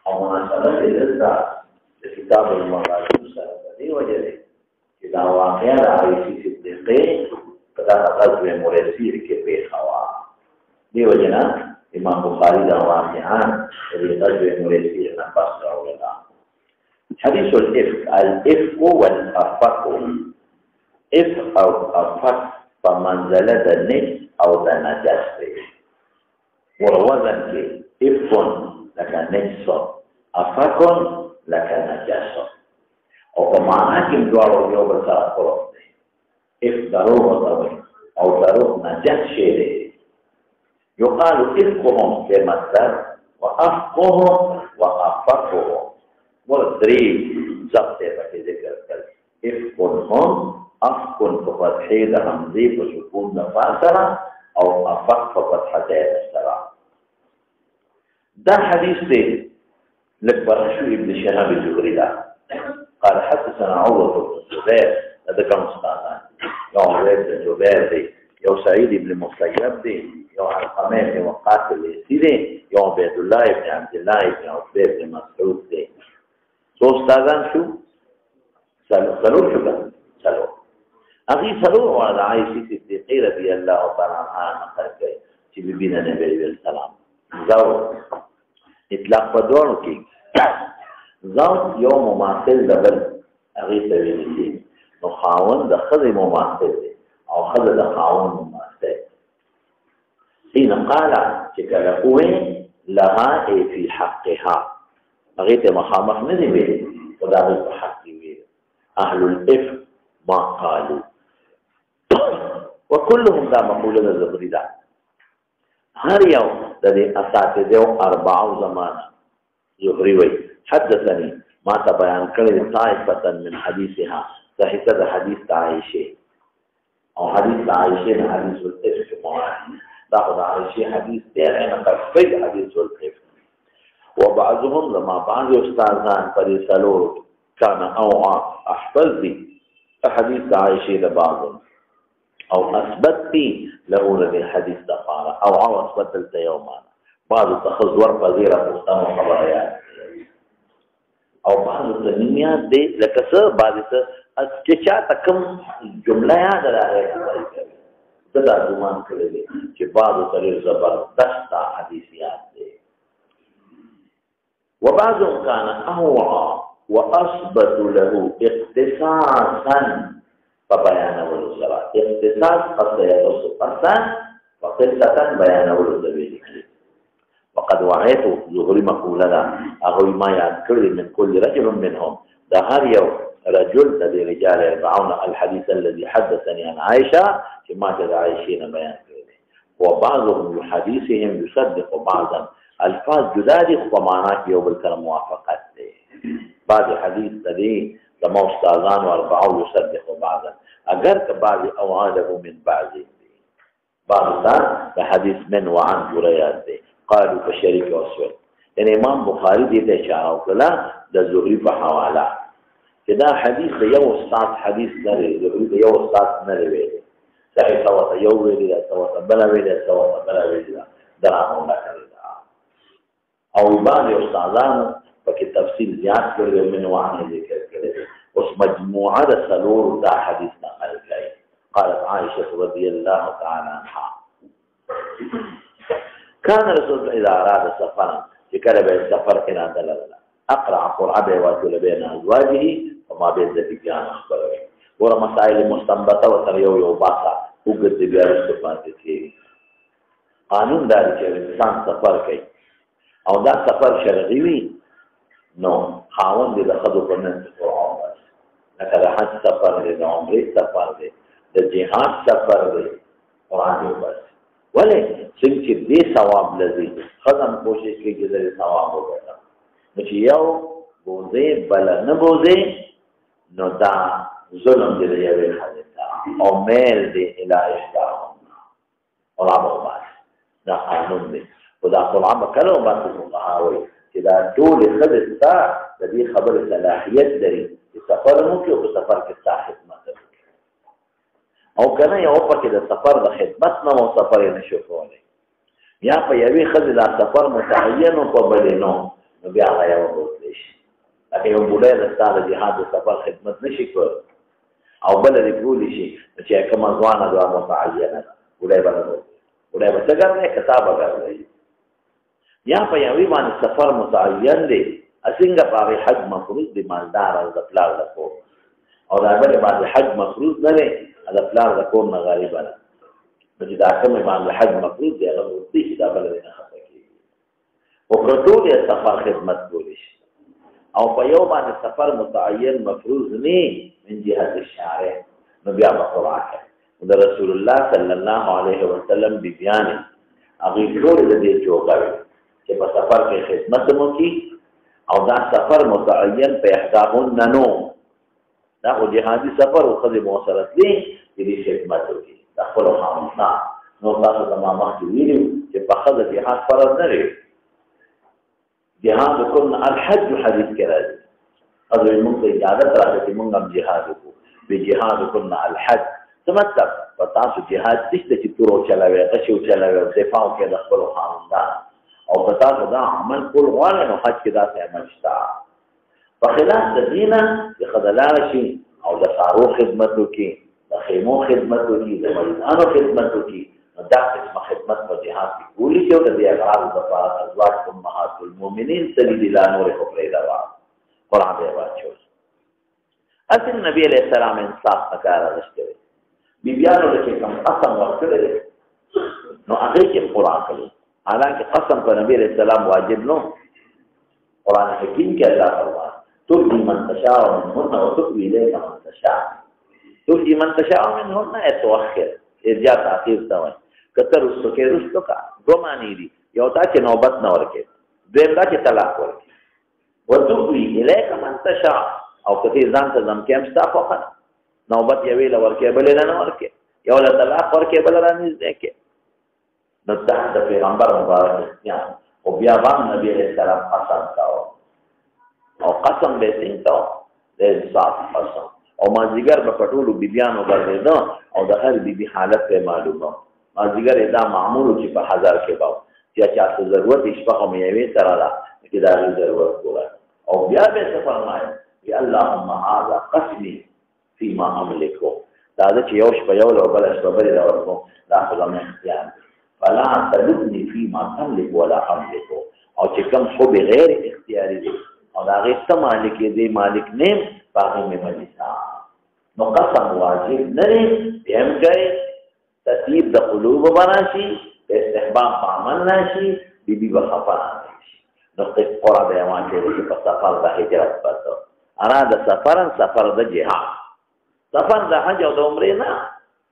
او مناسبت دلته د کتاب المغازي سره په دې وجه دی چې دا واقعا د عایشې صدیقې په دغه غزوه مرسیر کې پیښه وه. دې وجه نه امام بخاري دا واقعا د غزوه مرسیر نه پس راوړله. حديث الإفك، الإفك والأفك. إفك أو أفك فمنزلة النجس أو النجس. وروزن كي إفك لك نجس، أفك لك نجس. أو فمعنى كم دوارو يوم بسرعة قرص. إفك ضروه ضوي أو ضروه نجس شيء. يقال إفكهم كمصدر وأفكهم وأفكهم. مردري ضبط په ذکر کړل. افکن هم افکن په فتحې د حمزې په سکون د فاصله او افق په فتحتې سره. دا حدیث دی لبرشو ابن شهاب الزهري دا قال حدثنا عروة بن الزبير. هذا كم استاذان يو عبيد بن جبير دی، يو سعيد بن المسيب دی، يو علقمة بن وقاص الليثي دی، يو عبيد الله بن عبد الله بن عتبة بن مسعود دی. سو استاذان شو سلور شو كان سلور اخي سلور وعلى عائشة صديقة رضي الله تعالى عنها نقل كي چې بيبينا نبي عليه السلام زوج اطلاق په دوړو کې زوج یو مماثل دبل اغي ته ویلي نو خاوند د خزې مماثل دی او خزې د خاوند مماثل. حين قال چې کله قوي لها في حقها هغه ته مخامخ نه دی ویلي خدا په حق دی ویلي. اهل الافك ما قالوا وكلهم دا مقوله زبري دا هر یو د دې اساتذه او اربعو زمانه زهري وي حدثني ما ته بیان کړی طائفه من حديثها صحيح د حديث عائشه او حديث عائشه نه حديث الافك دا د عائشه حديث دی نه تفصیل حديث الافك. وبعضهم لما بعض استاذان فريسلو كان اوعى احفظ لي حديث عائشه لبعضهم او اثبتي له لدي حديث دفاره او اثبت لك يوما بعض تخزور فزيره مستمع خبريات او بعض الدنيا دي لك سر بعض اچا تکم جمله یاد راغله دا ګمان کړی چې بعض طریق زبردست حدیثيات دي. وبعضهم كان أوعى وأثبت له اختصاصا فبيان والصلاة اختصاص قد يتصل قصا وقصة بيان والسبيل. وقد وعيت ظهر مقولنا أغوي ما يذكر من كل رجل منهم دهر يوم رجل الذي رجال يرفعون الحديث الذي حدثني عن عائشة كما تدعى عائشين بيان كله. وبعضهم بحديثهم يصدق بعضا الفاظ جدا دي خو معنا کې یو بل سره موافقت دي. بعض حدیث دي لما استاذان او اربعو يصدق بعضا اگر که بعض اوعاده من بعض دي بعض ده حدیث من وعن جريات دي قالوا بشريك واسود. يعني امام بخاري دې ته اشاره وکړه د زهري په حواله چې دا حدیث یو استاد حدیث لري زهري یو استاد نه لري صحیح سوات یو ویلي دا سوات بل ویلي سوات بل ویلي دا نه کوي او بعض استادان پکې تفصیل زیات کړی من وعنه ذکر کړی. اوس مجموعه د سلور دا حدیث نقل کړي. قالت عائشه رضي الله تعالى عنها كان رسول الله اذا اراد سفرا ذكر بالسفر الى دلال اقرا قرعه واتل بين ازواجه وما بين ذكيان اخبره ور مسائل مستنبطه وتر یو باسا وګت بیا استفاده کوي. قانون دار چې انسان سفر کوي او دا سفر شرعي وي نو خاوند دې د خدو په منځ کې قرآن بس لکه د حج سفر دی د عمرې سفر دی د جهاد سفر دی قرآن دی بس. ولې څنګه چې دې ثواب لذي خدام کوشش کوي چې دې ثواب وګټه نو چې یو بوزي بل نه بوزي نو دا ظلم دی یوې حادثه او میل دی الهي احترام او عبادت دا قانون دی. ودا قرآن بکلو باندې فقهاوی چې دا ټول خدستا د دې خبرې صلاحیت لري چې سفر مو کې او سفر کې صاحب مطلب او کنه یو پکې د سفر د خدمت نه او سفر نه شو کولای یا په یوې خدای د سفر متعین او په بل نو نو بیا هغه یو بوتلی شي لکه یو بوډۍ د ستا د جهاد د سفر خدمت نه شي کولی او بله دې کولی شي نو چې کومه ځوانه دوه متعینه ده بوډۍ به نه بوتلی بوډۍ به څه ګرځی کتاب به ګرځی یا په یوې باندې سفر متعین دی څنګه په هغې حج مفروض دی مالدار او د پلار د کور او د بلې باندې حج مفروض نه دی د پلار د کور نه غریبه ده نو چې دا کومې باندې حج مفروض دی هغه بوتلی شي دا بله دې نه خفه کېږي خو که ټول یې سفر خدمت کولی شي او په یو باندې سفر متعین مفروض نه من جهت الشارع نو بیا به قرآن کوي د رسول الله صلی الله علیه وسلم بیبیانې هغوی ټولې د دې چوکه وي چې په سفر کې خدمت مو کي او دا سفر متعین په احداهن نو دا خو جهادي سفر و ښځې مو سره تلي چې دې خدمت وکړي د خپلو خاوندان نو تاسو ته ما مخکې ویلي چې په ښځه جهاد فرض نه دی جهاد کن الحج حدیث کې راځي حضرت موږ ته اجازت راکړه چې موږ هم جهاد وکړو بجهاد کن الحج څه مطلب په تاسو جهاد نشته چې تور وچلوئ غشې وچلوئ او دفاع وکړئ د خپلو خاوندانو او په تاسو دا عمل کول غواړئ نو حج کې داسې عمل شته په خلاف د دې نه چې ښځه لاړه شي او د څاروو خدمت وکړي د خیمو خدمت وکړي د مریضانو خدمت وکړي نو دا قسمه خدمت په جهاد کې کولی شي او د دې اغراضو دپاره ازواج امهات المؤمنین سبیل الله نور خو پرېږده وه قرآن به یې واچول اصل نبي علیه السلام انصاف نه کار اخیستی دی بیبیانو له چې کوم قسم ورکړی دی نو هغې کې قرآن کړی حالانکه قسم په نبي علیه السلام واجب نو قرآن حکیم کې الله فرمایي ترجي من تشاء منهن وتؤوي إليك من تشاء ترجي من تشاء منهن تؤخر ارجاع تاخیر ته وایي که ته رستو کې رستو کا دوه معنی دي یو دا چې نوبت نه ورکړې دویم دا چې طلاق ورکړې وتؤوي إليك من تشاء او که ته ځان ته ځمکې هم ستا خوښه ده نوبت یوې له ورکې بلې له نه ورکې یو له طلاق ورکې بله را نږدې کړې نو دا د پیغمبر مبارک اختیار او بیا به هم نبي علیه السلام قسم کاوه او قسم به یې څنګه کاوه د انصاف قسم او مازدیګر به په ټولو بیبیانو ګرځېده او د هر بیبي حالت به یې معلومه مازدیګر یې دا معمول و چې په هزار کې به چې چا څه ضرورت یې شپه خو مې یوې سره ده چې د هغې ضرورت پوره او بیا به یې څه فرمایل یا اللهم هذا قسمي فيما املکو دا ده چې یو شپه یو له بله شپه بلې له ورکوم دا خو زما اختیار دی فلا تلبني فيما تملك ولا املك او چې کوم خو بغیر اختیاري دي او دا هغې څه مالک یې دی مالک نیم په هغې مې مجلسا نو قسم واجب نه دی بیا هم کوي تطیب د قلوبو به راشي د استحباب په عمل راشي بیبي به خفه راشي نو قرآ به یې واچوي چې په سفر د هجرت پس انا د سفرن سفر د جهاد سفر د حج او د عمرې نه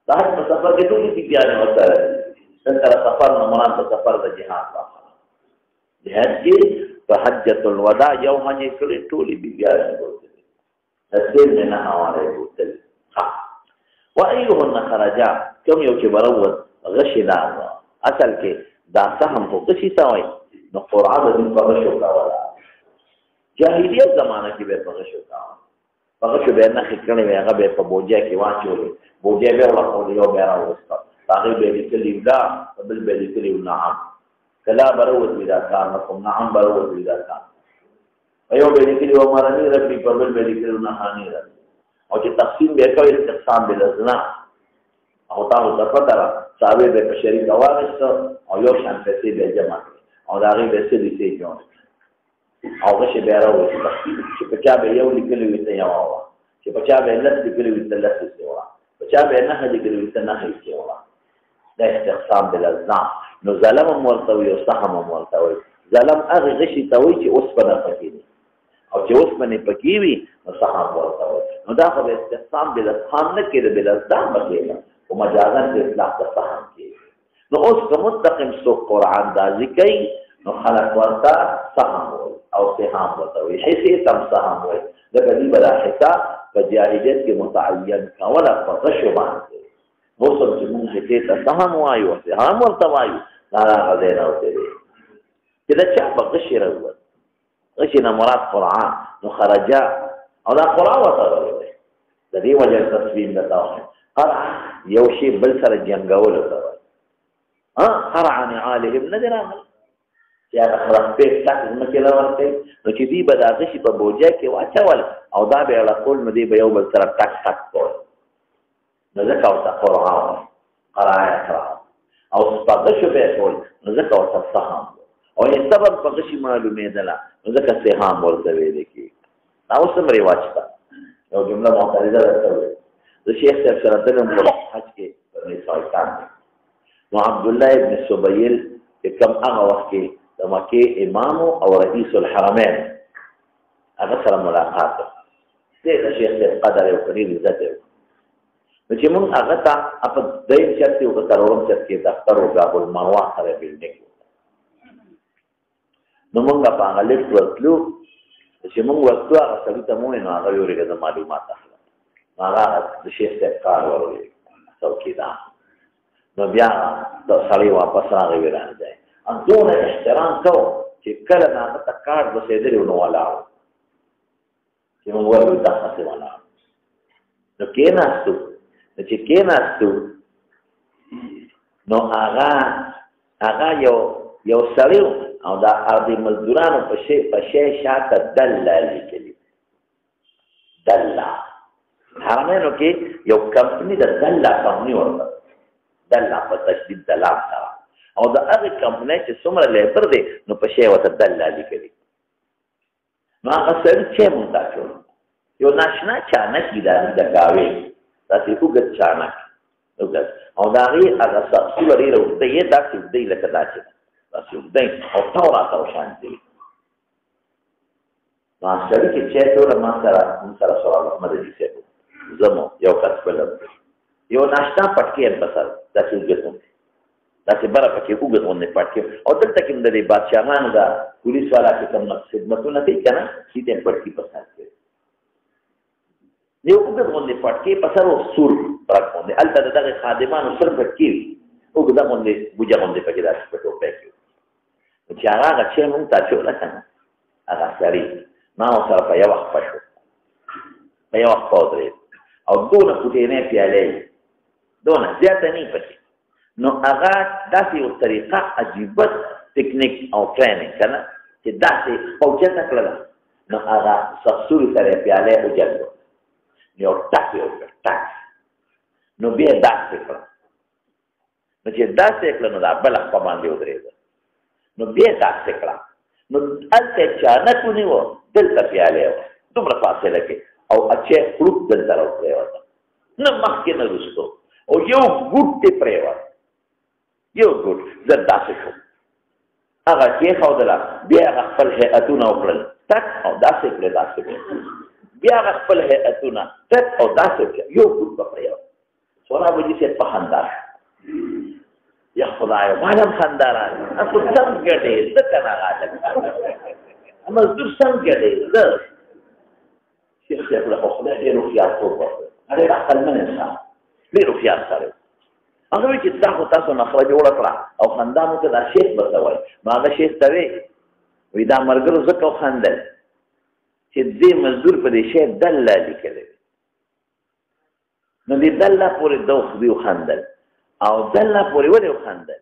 د حج په سفر کې ټولې بیبیانې ورسره دي دلته سفر نه مراد د سفر د جهاد واخله جهاد کې په حجة الوداع یو حج کړی ټولې بیبیانې بوتلې تسیر مې نه حواله بوتلې وایهن خرجا کوم یو چې بروت غشي دا اصل کې دا سهم خو غشي ته وایي نو قرآن د دې په غشو کوله جاهلیت زمانه کې به په غشو کوله په غشو به نښې کړې وې هغه به په بوجا کې واچولې بوجا به ورکول یو بیا راوسته هغې به یې لیکلي دا بل به یې لیکلي نعم کلا بروت وي دا کار نه کوم نعم بروت وي دا کار په یو به یې لیکلي ومرني ربي په بل به یې لیکلي نهاني ربي او چې تقسیم به یې کوي استقسام بالازنا او تاسو ته پته ده صحابې به په شریکه واخیسته او یو شان پیسې به یې جمع کړې او د هغې به یې څه لیسې جوړ او غشې به یې راوویسته چې په چا به یو لیکلي وي ته یوه وه چې په چا به یې لس لیکلي وي ته لس لیسې وړه په چا به یې نهه لیکلي وي ته نهه لیسې وړه دا استقسام بالازنا نو ظلم هم ورته وي او سهم هم ورته وي ظلم هغې غشي ته وایي چې اوسپنه پکې دي او چې اوسپنې پکې وي نو سهم ورته وي نو دا خو به استقسام بالازهام نه کېده بالازدام به کېده خو مجازن د اطلاق د سهم کېږي نو اوس که مستقیم څوک قرآن اندازي کوي نو خلک ورته سهم وایي او سهام ورته وایي حصې ته هم سهم وایي ځکه دوی به دا حصه په جاهلیت کې متعین کوله په غشو باندې اوس هم چې مونږ حصې ته سهم وایو او سهام ورته وایو دا هغه ځای راوتی دی چې د چا به غشي راووت غشي نه مراد قرآن نو خرجا او دا قرآن ورته راوتی د دې وجه تصمیم درته وایم قرع یو شی بل سره جنګولو ته وایي قرع نعالهم نه دی راغلی چې هغه خلاص پیټ تک ځمکې له ورکوي نو چې دوی به د هغه شي په بوجه کې واچول او دا به یې اړکول نو دوی به یو بل سره ټک ټک کول نو ځکه ورته قرعه وایي قرعه او په غشو به یې کول نو ځکه ورته سهم او یې سبب په غشي معلومېدله نو ځکه سهام ورته ویلې کېږي دا اوس هم رواج شته یو جمله معترضه درته وویل د شیخ صاحب سره تلم په حج کې په میسایتان نو عبدالله ابن سبیل چې کوم هغه وخت کې د مکې امام او رئیس الحرمین هغه سره ملاقات دی د شیخ صاحب قدر یو کړي عزت یو نو چې موږ هغه ته په دیم چرت کې او څلورم چرت کې دفتر او باب المروه سره بلډینګ نو موږ په هغه لیک ورتلو چې موږ ورته هغه سړي ته مو نه هغه یوري د معلومات اخلو هغه د شیخ صاحب کار ورولې څوکیدار نو بیا د سړی واپس راغی ورانه ځای دون احترام کو چې کله هغه ته کار رسېدلی نو ولاړ چې موږ ورته تاسو ولاړ نو کېناستو چې کېناستو نو هغه یو سړی او دا ارضي مزدورانو په شی شاته دله لیکلي دله حرمینو کې یو کمپني د دله کمپني ورته دله په تشدید دلام سره او د هغې کمپنۍ چې څومره لیبر دی نو په شی ورته دله لیکلي نو هغه سړي چې مونږ ته کړو یو ناشنا چانک وي د ګاوې داسې اوږد چانک اوږد او د هغې هغه سپسوله ډېره اوږده یې داسې اوږده یې لکه داسې داسې اوږده او تاو راته وشانتې وي نو هغه سړي چې چای ټوله ما سره سوال احمد علي صاحب زه مو یو کس بلم یو ناشنا پټکي یم په سر داسې اوږد غوندې داسې بره پکې اوږد غوندې پټکي او دلته کې هم د دې بادشاهانو د پولیس والا چې کوم خدمتونه کوي که نه دې ته یې پټکي په سر کړي یو اوږد غوندې پټکي په سر او سور پرک غوندې هلته د دغې خادمانو سر پټکي وي اوږده غوندې بوجه غوندې پکې داسې په ټوپی کې وي نو چې هغه چې مونږ ته اچوله که نه هغه سړي ما ورسره په یو وخت شو په یو وخت ودرېد او دونه فوټینې پیالې دونه زیاته نه پکې نو هغه داسې یو طریقه عجیبه ټکنیک او ټریننګ که نه چې داسې اوچته کړله نو هغه سپسوري سره یې پیالې وجلګو نو یو ټک یې وکړ ټک نو بیا یې داسې کړه نو چې داسې کړه نو دا بله خوا باندې ودرېده نو بیا یې داسې کړه نو هلته یې چانک ونیوه دلته پیالې وه دومره فاصله کې او اچې خړوب دلته راوپرېوته نه مخکې نه وروستو او یو ګوټ دې پرېوت یو ګوټ زه داسې شوم هغه کېښودله بیا هغه خپل هیئتونه وکړل تک او داسې کړې داسې کړې بیا هغه خپل هیئتونه تک او داسې کړې یو ګوټ به پرېوت سورا بجي صاحب په خندا یا خدایه ما هم خندا راغله خو څنګه دی زه که نه غالم مزدور څنګه دی زه شیخ صاحب له خو خدای ډېر هوښیارتوب ورکړی ډېر عقلمن انسان ډېر هوښیار سړی هغه وایي چې دا خو تاسو نخره جوړه کړه او خندا مو ته دا شیخ به ته وایي نو هغه شیخ ته وایي دا ملګرو ځکه وخندل چې دې مزدور په دې شی دله لیکلی نو دې دله پورې ده وخندل او دله پورې ولې وخندل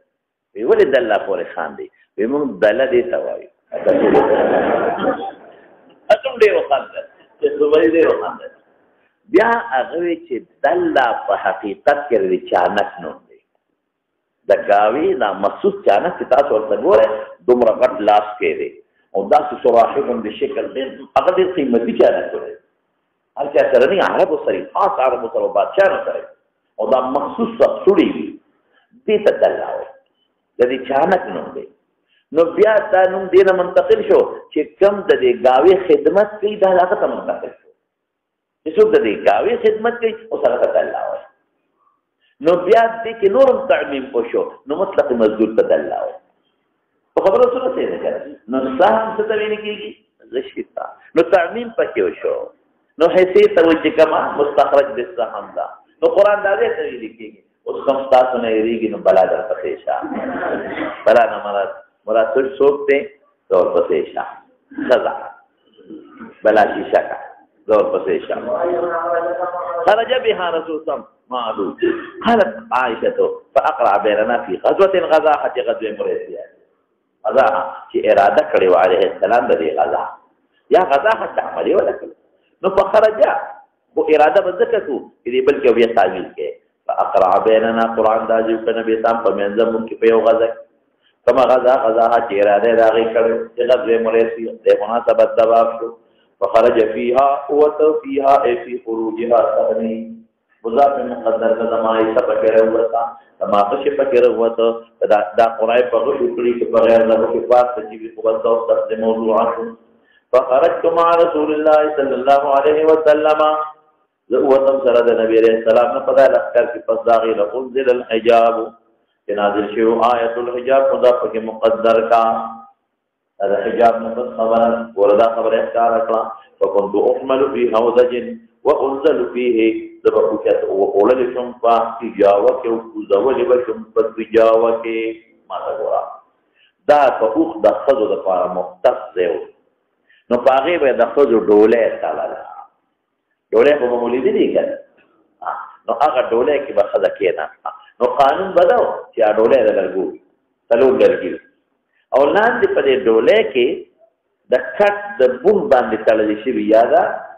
وایي ولې دله پورې خاندي وایي موږ دله دې ته وایو اتم ډېر وخندل چې زمري ډېر وخندل بیا هغه وی چې دله په حقیقت کې د چانک نوم دی د ګاوې دا مخصوص چانک چې تاسو ورته ګورئ دومره غټ لاس کې دی او داسې سراحي غوندې شکل دی هغه ډېر قیمتي چانک دی هر چا سره نه عربو سره خاص عربو سره بادشاهانو سره او دا مخصوص سړي وي دې ته دله وایي د دې چانک نوم دی نو بیا دا نوم دې نه منتقل شو چې کوم د دې ګاوې خدمت کوي دا هغه ته منتقل شو چې څوک د دې ګاوې خدمت کوي اوس هغه ته دله وایي نو بیا دې کې نور هم تعمیم وشو نو مطلق مزدور ته دله وایي په خبرو سره څه دی که نو سهم څه ته ویل کېږي غشي ته نو تعمیم پکې وشو نو حصې ته وایي چې کومه مستخرج د سهم ده نو قرآن دا دې ته ویل کېږي اوس هم ستاسو نه هېرېږي نو بلا درپسې شه بلا نه مراد څوک دی زه ورپسې شه ښځه بلا شیشه کا زور پسیشا خرج بها رسول صم معلوم قالت عائشة فأقرع بيننا في غزوة غزاحة غزوة مريسية غذا چې اراده کړې وه علیه السلام د دې غذا یا غذا حتی عملي ونه کړه نو فخرج خو اراده به ځکه کوو چې دې بل کې بیا تعویل کې فاقرع بیننا قرآن دا جو که نبی اسلام په منځ مونږ کې په یو غذا کما غذا چې اراده د هغې کړې چې غذا مرسي د مناسبت دباب شو فخرج فيها وفيها اي في خروجها ثاني مضاف مقدر کا زمائی سب کرے ہوا تھا تما خش فکر ہوا تو دا قرائے پر شکری کے بغیر نہ کہ پاس کی بھی قوت اور تقدیم موضوعات فخرجت مع رسول الله صلى الله عليه وسلم وتم سرد نبی علیہ السلام نے پتہ لخر کی پس داغی لانزل الحجاب کہ نازل شو آیت الحجاب مضاف کے مقدر کا هذا حجاب نفس خبر وردا خبر اختار اکلا فكنت احمل في حوضج وانزل فيه دبقوكت وقولل شمفا تجاوك وكوزول بشمفا تجاوك ما تقورا دا فاوخ دخزو دفار مختص زيو نو پاغي به دخزو دولة تالالا دولة خو مولدی دی کن نو آغا دولة کی بخزا کینا نو قانون بداو چی دولة دا لرگو تلون لرگیو او لاندې په دې ډولۍ کې د کټ د بون باندې تړلی شوي یا ده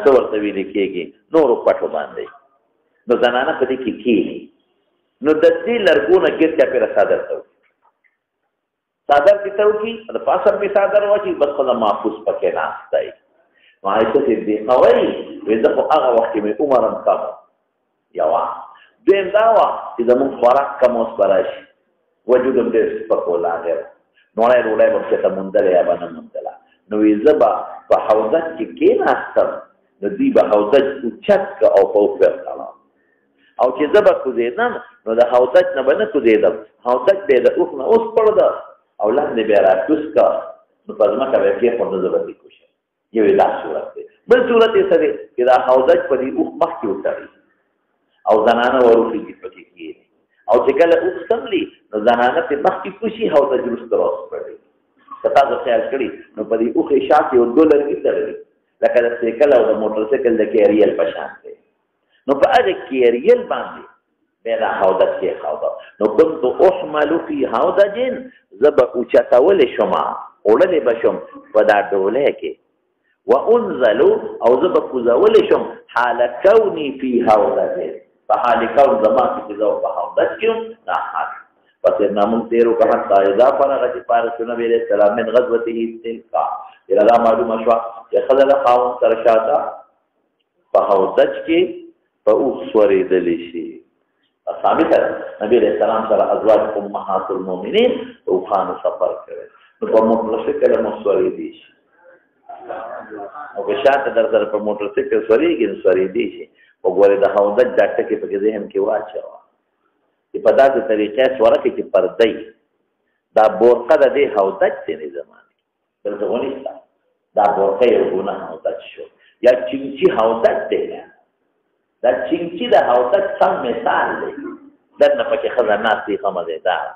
څه ورته ویل کېږي نورو پټو باندې نو زنانه په دې کې کښېني نو د دې لرګونه ګیر چاپېره څادر ته وکړي څادر کې ته وکړي د پاسه پې څادر واچوي بس ښځه محفوظ پکې ناسته وي نو عایشه صدیقه وایي وایي زه خو هغه وخت کې مې عمر هم کم یوه دویم دا وه چې زمونږ خوراک کم اوس به راشي وجود هم ډېر سپک و لاغر نوړی ډوډۍ به پکې ته موندله یا به نه موندله نو وایي زه به په حوزج کې کېناستم نو دوی به حوزج اوچت که او په وپېرتله او چې زه به کوزېدم نو د حوزج نه به نه کوزېدم حوزج به یې د اوښ نه اوس پړده او لاندې به یې راکوز که نو په ځمکه به یې کېښوده زه به تېکو شم یو یې دا صورت دی بل صورت یې څه دی چې دا حوزج په دې اوښ مخکې وتړي او زنانه وروخېږي پکې کښېني او چې کله اوښ څملي نو زنانه پې مخکې کوشي حوزج وروسته راوسپړي که تاسو خیال کړي نو په دې اوښې شا کې یو دوه لرګي تړلي لکه د سایکل او د موټر سایکل د کیریل په شان دی نو په هغه کیریل باندې بیا دا حوزج کېښوده نو کنت احمل فی حوزج زه به اوچتولی شمه وړلی به شم په دا ډولۍ کې وانزلو او زه به کوزولی شم حال کوني فی حوزج په حال کون زما کې چې زه په حوزج کې یم دا حال پس نامون تیرو که حتی اذا فرغ چې فارغ شو نبی علیه السلام من غزوته تلکا چې دا معلومه شوه چې ښځه له خاوند سره شاته په حوزج کې په اوښ سورېدلی شي ثابته ده نبی علیه السلام سره ازواج امهات المؤمنین په اوښانو سفر کړی نو په موټر سایکل هم سورېدی شي او که شاته در سره په موټر سایکل سورېږي نو سورېدی شي وګورئ د حوزج دا ټکې پکې ذهن کې واچوه چې په داسې طریقې سوره کې چې پردی دا بورقه د دې حوزج دی نه زمانې دلته ونیسته دا بورقه یو ګونه حوزج شو یا چینچي حوزج دی نه دا چینچي د حوزج سم مثال دی دننه پکې ښځه ناستې ښه مزېداره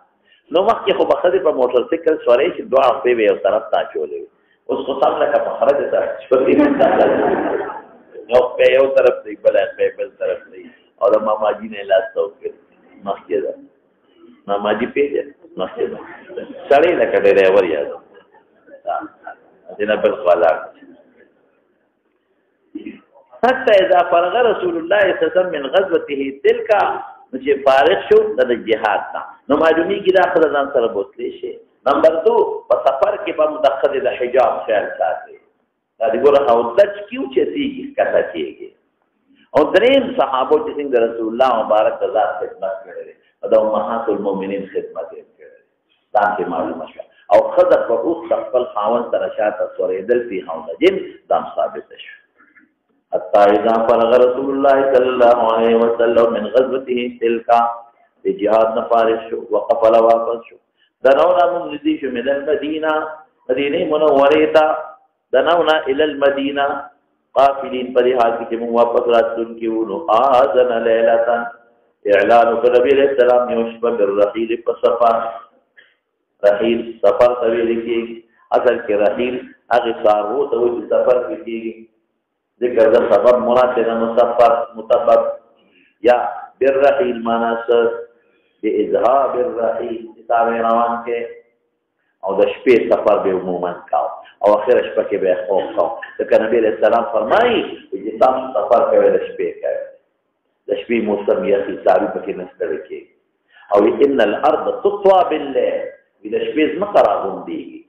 نو مخکې خو به ښځې په موټر سایکل سورۍ شي دوه خپې به یو طرف ته اچولې وي اوس خو سم لکه په خرج سره چولې یو خپې یو طرف دی بله خپې بل طرف دی او د ماماجي نه یې لاس ته وکړي مخکې ده ماماجي پېژنې مخکې ده سړی لکه ډریور یاد دې نه بل خوا لاړ حتی اذا فرغ رسول الله صلی الله علیه وسلم من غزوته تلک نو چې فارغ شو د جهاد نه نو معلومیږي دا ښځه ځان سره بوتلی شي نمبر 2 په سفر کې به هم د ښځې د حجاب خیال ساتي دا د ګوره حوزج کې اوچتېږي ښکته کېږي او دریم صحابو چې څنګه د رسول الله مبارک د ذات خدمت کړی دی او د امهات المؤمنین خدمت یې کړی دی دا پرې معلومه شوه او ښځه په اوښ د خپل خاوند سره شاته سورېدل فی حوزجین دا ثابته شوه حتی اذا فرغ رسول الله صلی الله علیه وسلم من غزوته تلک د جهاد نه فارغ شو وقفل واپس شو دنونا موږ نږدې شو من المدینه مدینې منورې ته دنونا الی المدینه قافلین په دې حال کې چې موږ واپس راتلونکي وو نو آذن لیلة اعلان وکړ نبي علیه السلام یو شپه بالرحیل په سفر رحیل سفر ته ویل کېږي اصل کې رحیل هغې څاروو ته وایي چې سفر کې کېږي ذکر د سبب مراد دی نه مسبب یا بالرحیل معنا څه باذهاب الرحیل کتاب روان کې او د شپې سفر به عموما کاو او اخر شپه کې به خوب کاو ځکه نبی علیہ السلام فرمایي چې تاسو سفر کوئ د شپې کوئ د شپې موسم یخي څاروي پکې نه ستړي کېږي او ان الارض تطوى بالليل د شپې ځمکه راغونډېږي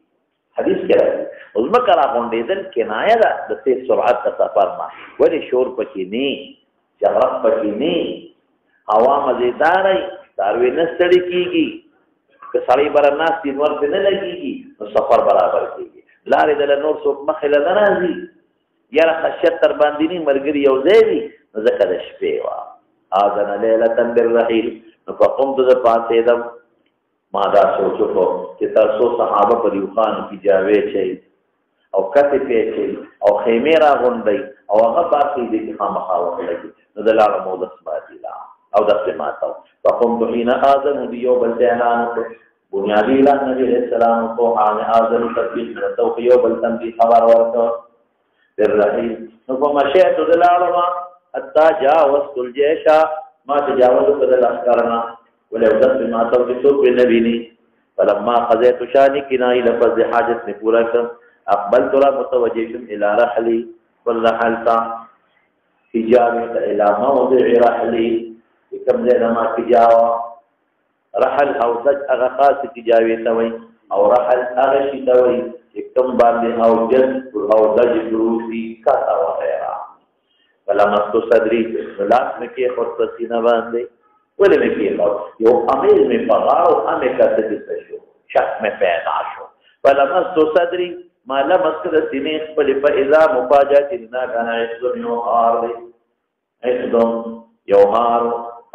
حدیث کې راځي او ځمکه راغونډېدل کنایه ده د تیز سرعت د سفر نه ولې شور پکې نه جغرف پکې نه هوا مزیداره څاروي نه ستړي کېږي که سړی بره ناست وي نور پرې نه لګېږي نو سفر برابر کېږي لارې دله نور څوک مخې له نه راځي یاره خشیت تر باندې نه ملګري یو ځای وي نو ځکه د شپې وه آذن لیلة بالرحیل نو فقمت زه پاڅېدم ما دا سوچ وکړو چې تر څو صحابه په دیوخانو کې جاوې چوي او کتې پیچوي او خیمې راغونډوي او هغه باقي دي چې خامخا وخت لګي نو د لاړه مودس باندې لا او داسې ماته فقمت حين آذن دي یو بل ته اعلان وکړو بنیادي اعلان نبي علیہ السلام کو حان آذن تطبیق نه تو یو بل تنبیه خبر ورکړو بالرحیل نو په مشیت د لاړه حتى جاوزت الجيش ما تجاوزت بدل أفكارنا ولو دست ما توجسوك بالنبيني فلما قضيت شاني كناي لفظ حاجت نفورك أقبلت را متوجه إلى رحلي والرحلت تجاوزت إلى موضع رحلي كم زي ما تجاوز رحل أو دج أغخاص تجاوزتوي أو رحل أغشتوي كم باندي أو جد أو دج دروسي كاتا وغيرها فلمستو صدری لاس میں کیے خود پسینہ باندھے ولی میں کیے خود یو امیل میں پغاو ہمیں کہتے جسے شو شک میں پیدا شو فلمستو صدری ما لمسکر سینیخ پلی فإذا مفاجات لنا کانا عقدم یوحار دی عقدم یوحار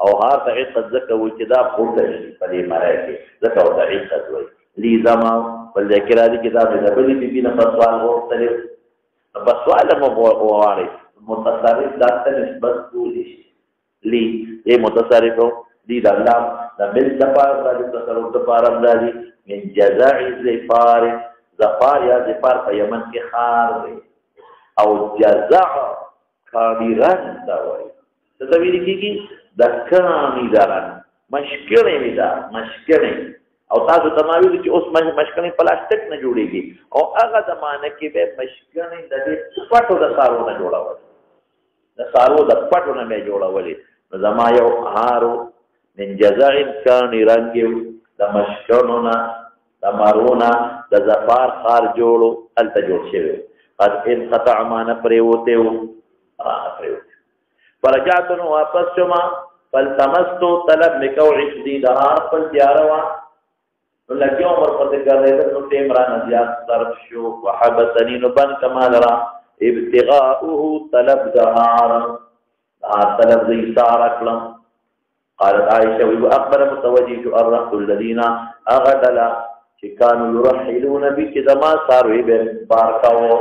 او حار تا عقد زکا وچداب خودشی پلی مرائی زکا و تا عقد وی لی زمان والذکرہ دی کتاب نبلی بی بینا فسوال غورتلیو فسوال مبواری متصرف ذات نسبت کولی لی یہ متصرف ہو دی دلام نبیل زفار داری تصرف زفار داری من جزاع زفار زفار یا زفار پا یمن کے خار دی او جزاع کامیران داوئی تصویری کی کی دا کامیران مشکلیں بھی دا مشکلیں او تاسو تماویلو چې اوس مشکلې پلاستیک نه جوړېږي او هغه زمانه کې به مشکلې د دې پټو د سارو نه جوړول د سارو د پټو نه به جوړولې نو زما یو هارو من جزاع کان رنګیو د مشکلو نه د مارونه د زفار خار جوړو هلته جوړ شوی قد انقطع مانه پرېوتی و فرجعتو نو واپس شما فالتمستو طلب مکو عشدی دهار پل تیاره وه نو لگی عمر پتہ کر رہے تھے نو ٹیم رانا زیاد صرف شو وحبسنی نو بن کمال را ابتغاؤه طلب دهارا طلب زیسار اکلم قالت عائشة وأخبر متوجه الرهط الذين أغدلا كانوا يرحلون بك زما ساروي باركاو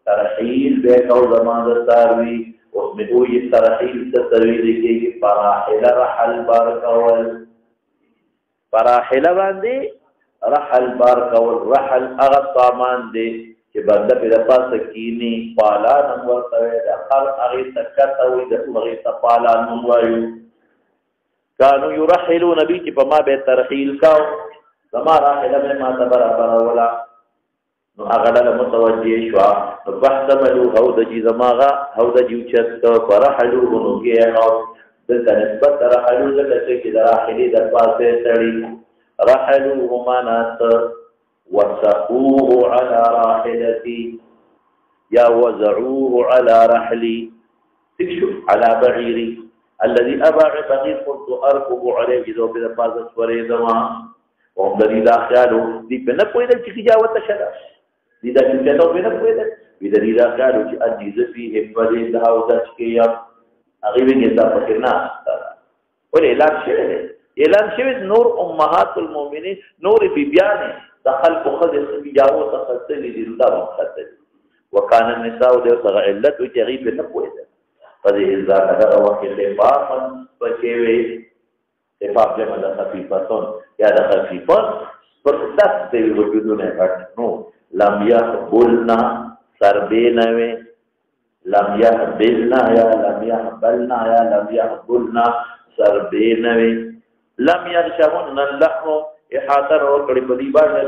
ترحيل بيكاو زمان ساروي واسمدوه الترحيل تسروي لكي فراحل رحل باركاو فراحل باندې رحل بار کول رحل هغه سامان دی چې بنده په پاسه کینی پالان ورته د هر هغه تکته وي د هغه تپالان وایو كانوا يرحلون بي چې په ما به ترحیل کاو زما راحله به ما ته برابر ولا نو هغه له متوجه شو نو بحثملو او د جی زماغه او د جی چت فرحلو نو کې دلته نسبت رحلو ځکه چې د راحلې د پاسه تړي رحلو همانات وسقوه على راحلتي يا وزعوه على رحلي تكشف على بعيري الذي أباع بغير كنت أركب عليه إذا بدا فازت وريدما وهم دليل خيالو دي بنقوي دل چكي جاوة شدا دي دا كنتو بنقوي دل بدليل خيالو چي أجيز فيهم ولي دهاو دچكي يب أغيبين يزا فكرنا والإعلان شوئ إعلان شوئ نور أمهات المؤمنين نور ببيانه دخل بخذ بجاوة تخصلي لله مخصلي وكان النساء دي صغع علت وجغيب بنقوي دل فذي إذا كذا وكي خفافا فكيوي خفاف جمع دا خفيفتون يا دا خفيفون فرتستوي وجودون غټنو لم يحبلنا سربينوي لم يحبلنا يا لم يحبلنا يا لم يحبلنا سربينوي لم يرشهن اللحم احاطه وکړي په دې باندې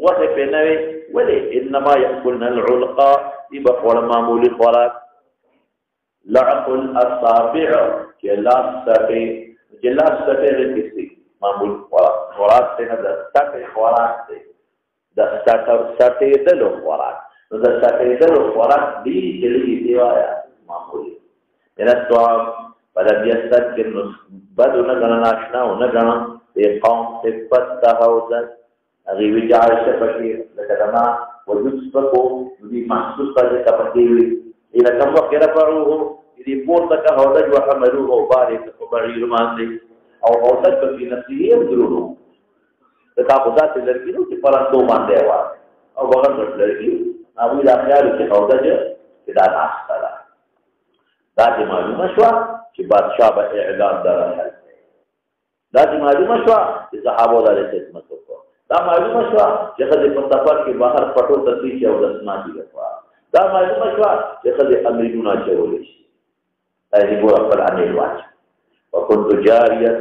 وخه په نوې ولې انما ياكلن العلقا يبقى معمولي خوراک لعق الاصابع جلاس سټه کسی معمول خوراک څنګه د سټه خوراک دی د سټه دلو خوراک نو د سټه دلو خوراک دی چې دی وایا معمولي یلتو فلم يستذكر بدون غناشنا ونغنا بقوم صفت تهوزن اغیوی جعایشه پکی لکدما وجود سپکو دی محسوس پرده کپکیوی لکم وقت رفعوه دی پورتک هودج وحملوه بارک فبعیر مانده او هودج پکی نفسیه ادرونو تکا خدا تی لرگینو چی پرندو مانده آواز او بغن رد لرگیو نابوی دا خیالو چی هودج چی دا ناستا دا دا چی معلوم شوا چی بادشاہ با اعلان در حل دا چی معلوم شوا چی صحابو دا لیسیت مطلب دا معلومه شو چې خدای په سفر کې بهر پټو تدریج او دسنا دي لپاره دا معلومه شو چې خدای امرونه چولې شي دا یو خپل انیل واچ وكنت جاريه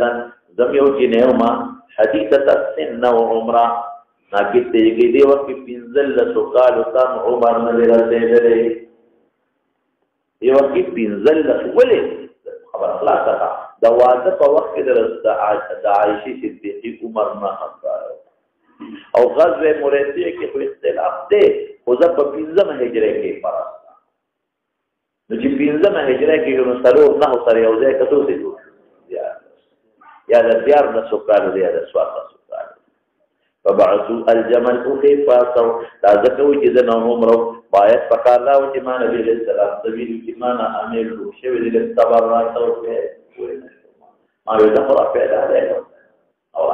زم یو چې نه ما حدیثه السن وعمره ناګت دې دی وخت پنځل سوکال تم عمر نه لري دی وخت پنځل ولې خبر خلاصه دا واده په وخت کې د عائشه صدیقه عمر نه خبره او غزوه مريسيه کې خو اختلاف دی خو ځکه په 15 هجری کې فرض نو چې 15 هجری کې نو سلو نه سره یو ځای کتو دي یا د دیار نه سوکال دی د سوال سوکال فبعثوا الجمل خفافا دا ځکه چې د نوم عمره باید پکاله او چې مان نبی صلی الله علیه وسلم چې مان امیر لو شوی د صبر راته او ما یو ځکه پیدا دی او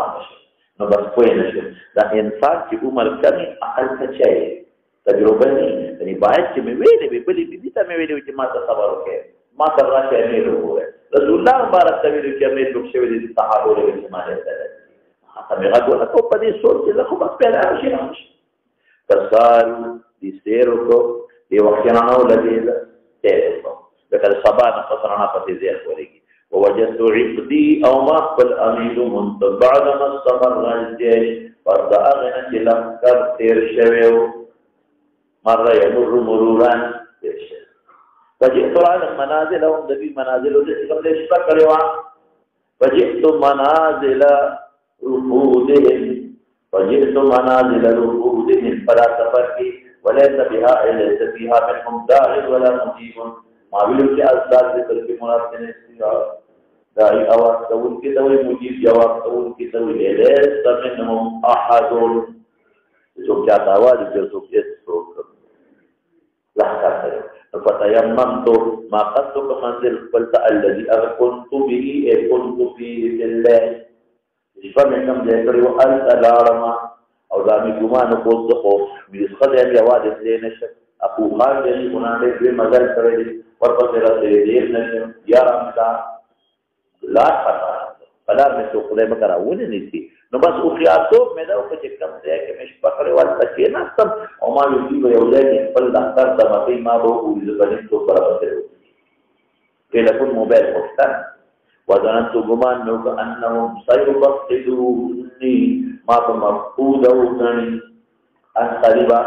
نو بس پوه نشو دا انسان چې عمر کمی عقل کچای تجربه نه یعنی باید چې مې ویلې بلې دې ته مې ویلې چې ما ته صبر وکړي ما ته راشه امیر وګوره رسول الله مبارک ته ویلو چې امیر لوک شوی دي صحابه له چې ما له هغه مې غوښتل ته په دې سوچ چې خو بس پیدا شي تسال دي سیرو کو دی وخت نه نو لګیږي ته دغه سبا نه پسرانه پته زیات ورېږي ووجدت عقدي او ما قل اميل منتظر بعدما استمر الجيش فرد اغنى لفكر تير شويو مره يمر مرورا فجئت على المنازل هم دبي منازل ولكم ليش فكروا فجئت منازل رفودهم فلا تفكي وليس فيها منهم داعي ولا مجيب ما بيلو کې ازداد ذکر کې مراد نه استعاره داعي اواز کول کې دوی مجيب جواب کول کې دوی له سمنهم احد جو کیا आवाज جو څوک لا کار فتيممت ما قصدك منزل قلت الذي كنت به كنت فيه بالله فمنهم ذكر الألارما او دامي ګمان کوڅخو بيسخه جواد دې نشه ابو خان دې ګناډه دې مزل کړی ورپسې راځي دې نشه یا رمضان لا پتا بلا مې څو خدای مکر اونه نيسي نو بس او خیاطو مې دا او چې کم ځای کې مش پکړې وال تکې نه سم او ما یو ځای کې خپل دفتر ته مې ما به وې زبرین تو پر راځي ټلیفون موبایل وخته وظننت ګمان نو انهم سيبقدوني ما بمفقود او غني ان قريبا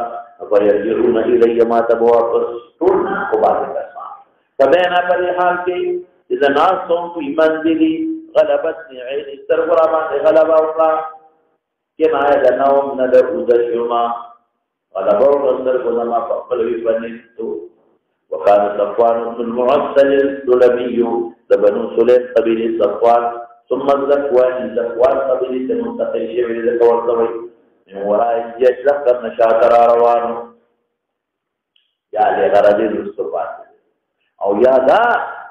ويرجعون الي ما تبوا طولنا وبعد اسمع فبين پر حال کې اذا ناسهم في منزلي غلبتني عيني استرغرا باندې غلبا وکړه کې ما ده نوم نه د شوما غلبا وکړه کو ما په خپل وی باندې وكان صفوان بن المعطل السلمي لبنو سليم قبيله صفوان ثم الزكوان قبيله المنتقل شيء ذكر طوي من وراء الجيش لقد نشاطر روانه يا لغرض الصفات او يا دا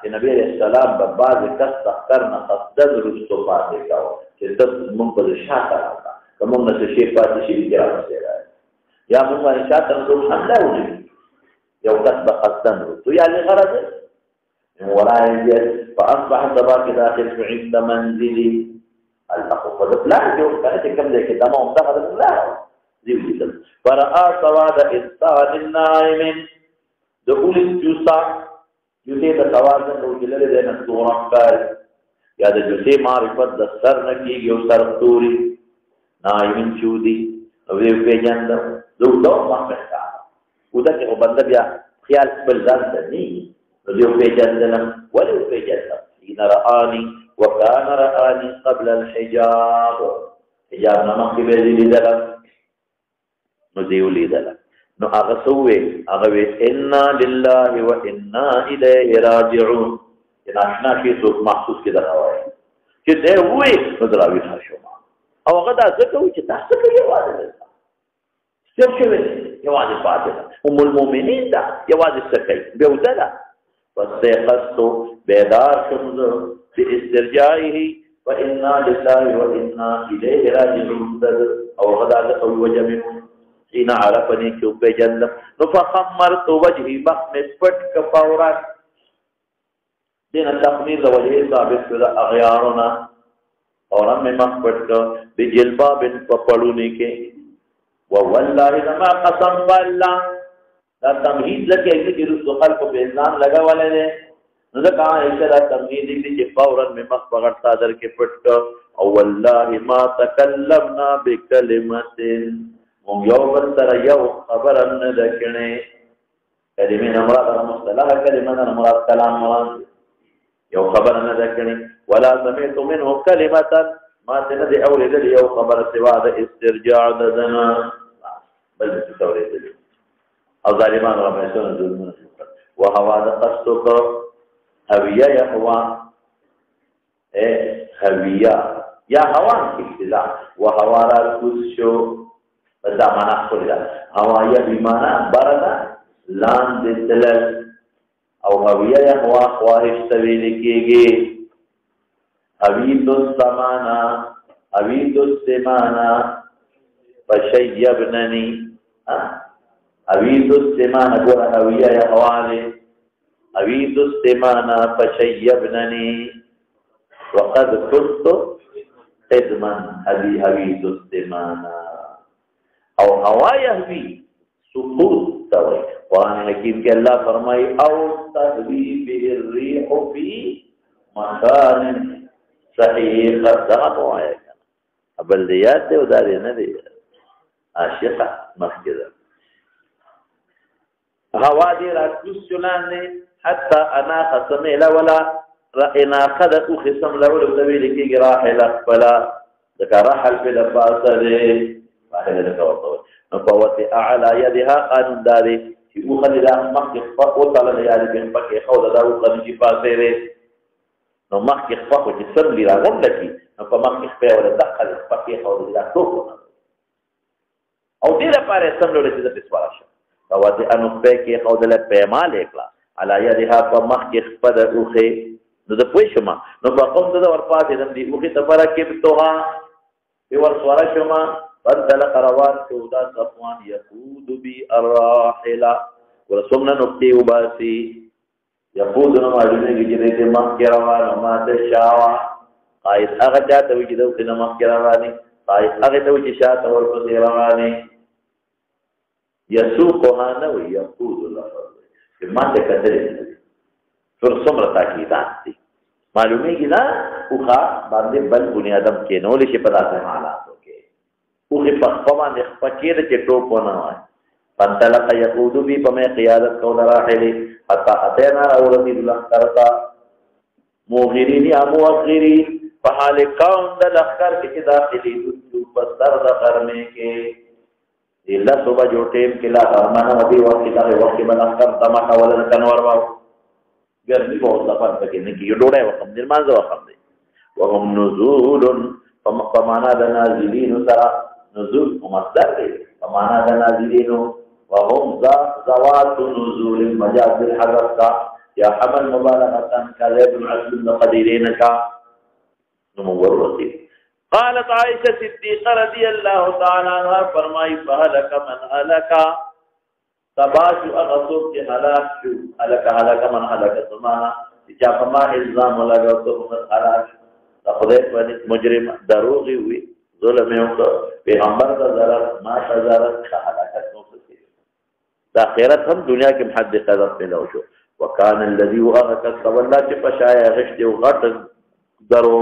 چې نبی عليه السلام په بعض کس تخرنا قصد الصفات کاو چې تاسو مونږ په شاته راځه کوم نه شي پاتې شي ګرځي یا مونږ باندې شاته نو حمله وکړي یو کس بقصدن تو یا لغرض من وراء الجيش فاصبح صباح داخل في عند منزلي الأخوة لا جو كانت كم ذلك تمام دخل الله زيد فرأى سواد إنسان النائم دخول الجوسا يتيت سواد وجلل ذين الصورة قال یا د جزې معرفت د سر نه کېږي او سر توري نائمین چودي او دې پېژندم زه اوږده مخکې ښکارم اوږده کې خو بنده بیا خیال خپل ځان ته نه وي نو دې وپېژندلم ولې وپېژندم حين رآني وكان رآني قبل الحجاب حجاب نه مخکې به یې لیدلم نو دې ولیدلم نو هغه څه وویل هغه ویل انا لله وانا الیه راجعون چې ناشنا شي څوک محسوس کې دغه وایي چې دی وویل نو د راویښه شوم او هغه دا ځکه وایي چې دا څه کوي یوازې ده څه شوی یوازې پاتې ده ام المؤمنین ده یوازې څه کوي بېوده ده فاستيقظت بیدار شم زه باسترجاعه وانا لله وانا الیه راجعون او هغه دا ځکه وایي وجمع حين عرفني کہ پہچاندم نو فخمرت وجهي مخ میں پٹ کا فورا دین تخمیر وجهي ثابت کړه اغیارنا اور میں مخ پٹ کا بجلباب پپړونی کې والله ما قسم بالله دا تمهید لکه چې رسول خلق په ځان لگاولې نه نو دا کاه ایسا تمهید دې چې فورا میں مخ پغړ صادر کې پټ کا او والله ما تکلمنا بکلمه مونږ یو بل سره یو خبره نه ده کړې کلمې نه مراد مصطلح کلمه نه مراد کلام مراد یو خبره نه ده کړې ولا سمعت منه کلمه ما څه نه اورېدل یو خبره سوا د استرجاع دنا بل څه اورېدل او ظالمان را مېسونه ظلمونه وهوا د قصتک هویه یا هوا هویه یا هوا ابتدا وهوا را کوز شو دا معنا خپل ده هوايه بیمانه بردا لاندې تلل او هویه یا هوا خواهش تویل کېږي اوید السمانا فشیبننی اوید السمانا ګوره هویه یا هوا ده اوید السمانا فشیبننی وقد كنت قدما اوید السمانا او هوا یهوی سقوط توي قرآن حکیم کې الله فرمایي او تهوی به الريح في مكان صحيح قدام وایا ابل دیات دی ودار نه دی عاشقه مخکره هوا دی راکوس چلانه حتى انا قسم لا ولا راينا قد خصم له ولوي لكي راحل فلا ذكر راحل في الفاصله باندې لکه ورته نو په وته اعلى يدها قانون داري چې او خلل مخک او تعالی یاد به پکې خو دا او قانون چې پاسه وي نو مخک خو چې سر لري راغون لکی نو په مخک په ولا دخل پکې خو دا ټوک او دې لپاره سم لري چې د پسوال شي په وته انو په کې خو د پیمال اکلا على يدها په مخک په د اوخه نو د پوي شما نو په کوم د ورپاتې د دې اوخه تبارک توها په ور سوال شما فانطلق روان سودا صفوان يقود بي الراحله ورسمنا نقطه وباسي يقود نو معلومه کې چې ما کې روان ما ته شاوا قائد هغه ته وي چې د ما کې رواني قائد هغه ته وي چې شاته ورپسې رواني يسوقها نو يقود لفظ ما ته کتل تر څومره تاکیدات دي معلومه کې دا اوخه باندې بل بنیادم کې نو لشي په داسې حالات اوخه پخپمان خپکیر چې ټوپونه وای فانطلق يقود بي بما قيادت كون راحله حتى اتينا اورذي الاخرتا موغرين يا موغرين فحال كون د الاخر کې داخلي د بستر د غرمه کې الا صبح جو ټیم کې لا ارمانه ودي وخت دا وخت من اخر تما کول کنور واو ګرځي په ځپان کې نه کې ډوړې وخت درمانځه وخت دي وهم نزول فمعنا د نازلين ترى نزول مصدر دی فمعنا د نازلين وهم ذوات نزول مجاز الحذف کا یا حمل مبالغه كذب العسل قديرين کا نمورتي قالت عائشة صديقة رضي الله تعالى عنها فرمائی فهلك من هلك تباشو اغصوب کے هلاک شو هلك من هلك سمانا چا فما الزام لگا تو من هلاک خدای په مجرم دروغي وي ظلم یو پیغمبر د ضرر ما تزارت هلاکت نو څه دا خیرت هم دنیا کې حد قدر پیدا شو وکانه الذي واغت والله چې پشایا غشت او غټ درو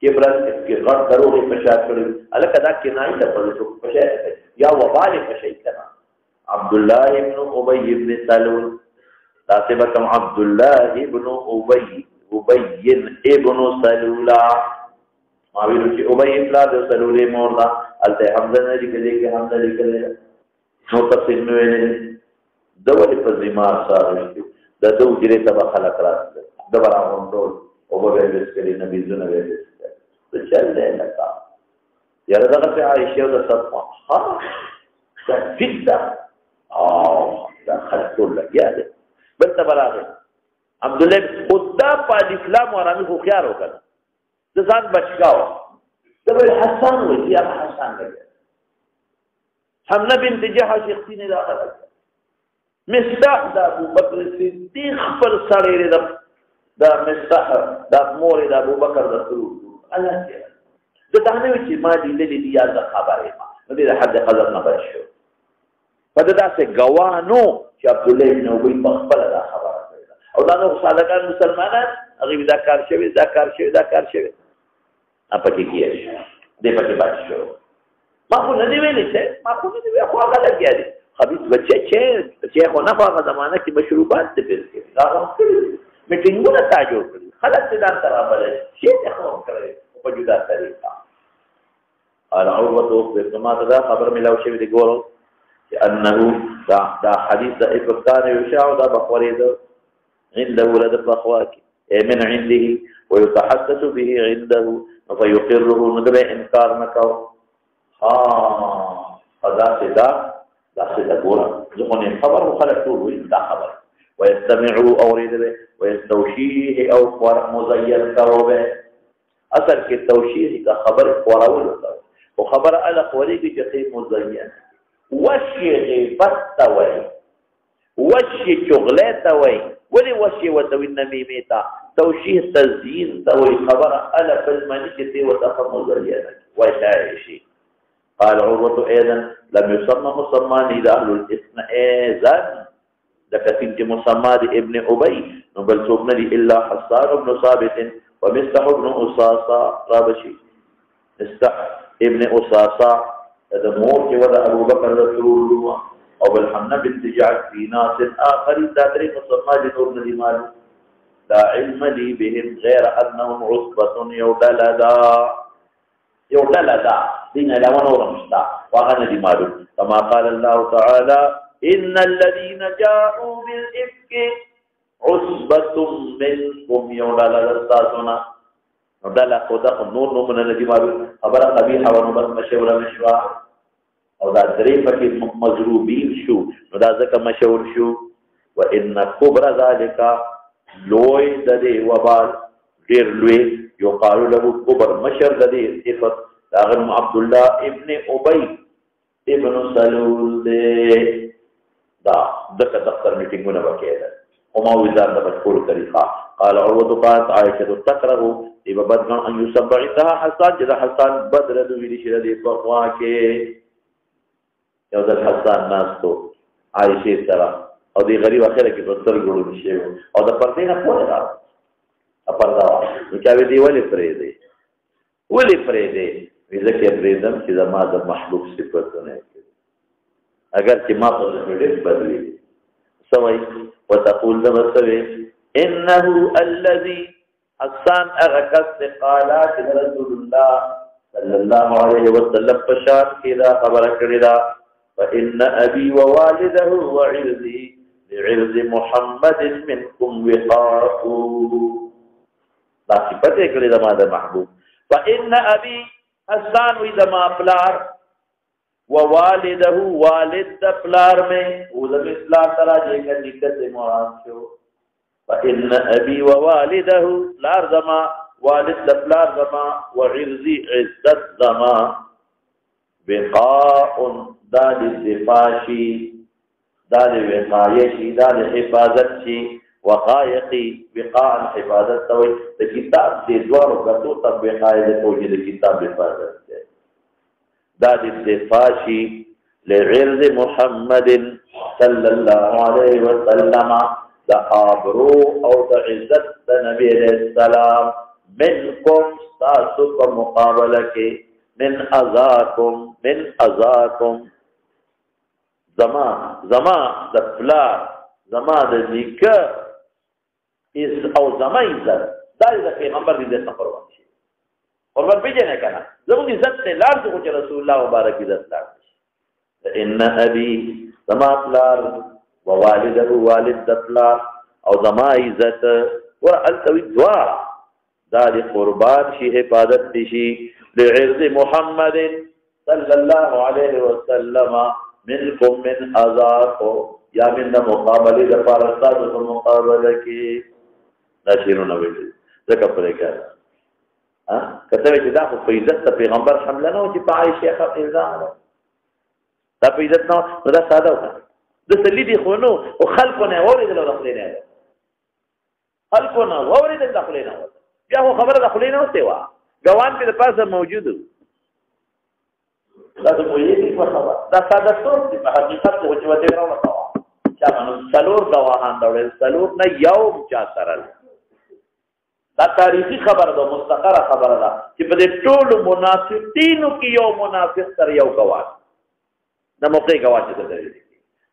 کبرت کې غټ درو په فشار کړی الکه دا کنایه ده په څه فشار یا وبال فشار کنا عبد الله ابن ابي ابن سلول تاسبه کوم عبد الله ابن ابي ابن سلولا ما ویلو چې ابي ابن سلول مور دا الته حمزه نه لیکلې کې حمزه لیکلې نو تفصیل نو ویلې دولې په زمار سره د دوه جری تبع خلق راځي د برابر ټول او به وسکري نبی زونه ویل څه چل دی لکه یاره دا چې عائشه د صفه ها دا فدا او دا خلق ټول لګیا دي بل ته برابر عبد الله خدا په اسلام ورانه خو خيار وکړه د ځان بچاو د حسن و یا حسن لګیا حمله بنت جحش اختینه داخله مصداق د ابو بکر صدیق پر سره دا مصداق د مور د ابو بکر رسول الله د دانه چې ما دې دې یا د خبره ما دې حد قدر نه بشو فدا څه غوانو چې عبد الله بن ابي په خپل دا خبره کړه او دا نو صادقان مسلمانان هغه دا کار شوی اپ کې کیږي دې پکې بچو ما خو نه دی ویلې چې ما خو نه دی خو هغه لګیا دي خبيث بچي چې خو نه په هغه زمانہ کې مشروبات دي پیل کې دا هم کړی میټینګونه تا جوړ کړی خلک دې دا ترابل شي ته خو کړی په جدا طریقه العروه بما ذا خبر ملاو شوی دی ګورو چې انه دا حدیث د ابکار یشاع دا بخورید عنده ولد فخواک من عنده ويتحدث به عنده فيقره ندب انکار نکاو فدا سدا ګورو ځکه خبر خلک ټول وي دا خبر ويستمعوا اورید به ويستوشيه او مزين كروبه اصل کې توشیح کا خبر خوراول او خبر ال خوري کې چې مزين وشي غیبت وي وشي شغلات وي ولي وشي وتوي النميمه توشيح تزيين توي خبر ال بالمنك تي وتخم مزين وشايشي قال عروة ايضا لم يسمى مسمى الى اهل الاسم ايضا لكتنت مسمى ابن ابي بل سبنا الا حسان بن ثابت ومستح بن أصاصة رابشي مستح ابن أصاصة هذا موت ولا أبو بكر رسول الله أو بالحمنة بنت جعد في ناس آخر تدري مسمى لنور الإيمان لا علم لي بهم غير أنهم عصبة يولدا دين لا ونور مشتا وغنى الإيمان كما قال الله تعالى إن الذين جاءوا بالإفك عصبة منكم يولدا استاذنا ودلا خدا نور من الذي ما خبر قبيحه ونبت مشوره مشوا او دا ظریفه کې مضروبین شو نو دا ځکه مشهور شو وان كبر ذلك لوی د دې وبال ډیر لوی یقال له كبر مشر د دې صفت داغم عبد الله ابن ابي ابن سلول دا دغه دفتر میټینګونه وکړه وما وزار مشهور طریقہ قال عروة قالت عائشة تكره إذا بدنا أن يسبع عندها حسان جدا حسان بدر دويل شرد بقواكي يوضا الحسان ناس تو عائشة سرا او دي غريب آخرة كي تصدر قلو نشيو او دا پردين اپوه دا اپرداوا نكاوي دي ولي فريدي ویزا كي پریدم چی دا ما دا محبوب صفتونه اگر چی ما پردين بدوي سوي وتقول لبسوي إنه الذي حسان أغكست قالات رسول الله صلى الله عليه وسلم فشار إذا خبرك رضا فإن أبي ووالده وعرضي لعرض محمد منكم وقاء لا صفتك لذا ماذا محبوب فإن أبي حسان إذا ما أبلار ووالده والد پلار میں اوزم اسلام تراجے کا نکت مراد شو فإن أبي ووالده لار زما والد پلار زما وعرضي عزت زما وقاء دال الدفاشي دال وقایشی دال حفاظت شی وقایقی وقاء حفاظت توی دا کتاب دی دوارو کتو تب وقایت توجی دا کتاب حفاظت دی داد الدفاشي لعرض محمد صلى الله عليه وسلم دا آبرو او دا عزت دا نبي عليه السلام منکم ستاسو په مقابله کې من ازاکم زما د پلار زما د نیکه او زما عزت دا د پیغمبر دې څخه پروا شي اور پیژنه کنه زموږ عزت ته لار څه چې رسول الله مبارک عزت لار ان ابي زما پلار ووالده والد پلار او زما عزت ور التوي دعا دا د قربان شي حفاظت شي لعرض محمد صلى الله عليه وسلم منكم من اذاكم یا من مقابله د فارستاد په مقابله کې نشیرونه ویل ځکه پرې کړه کته چې دا په عزت پیغمبر حمله نه و چې په عائشه خپل الزام دا په عزت نه دا ساده و د سلیدي خونو او خلکو نه اوریدل داخلي نه خلکو نه اوریدل داخلي نه بیا خو خبره داخلي نه وته وا ګوان په پاسه موجود دا د مویې په خبره دا ساده څه په حقیقت کې چې وته راوړل چا نو څلور غواهان دا څلور نه یو چا سره دا تاریخي خبره ده مستقره خبره ده چې په دې ټول منافقینو کې یو منافق تر یو غواه د موقع غواه څه ده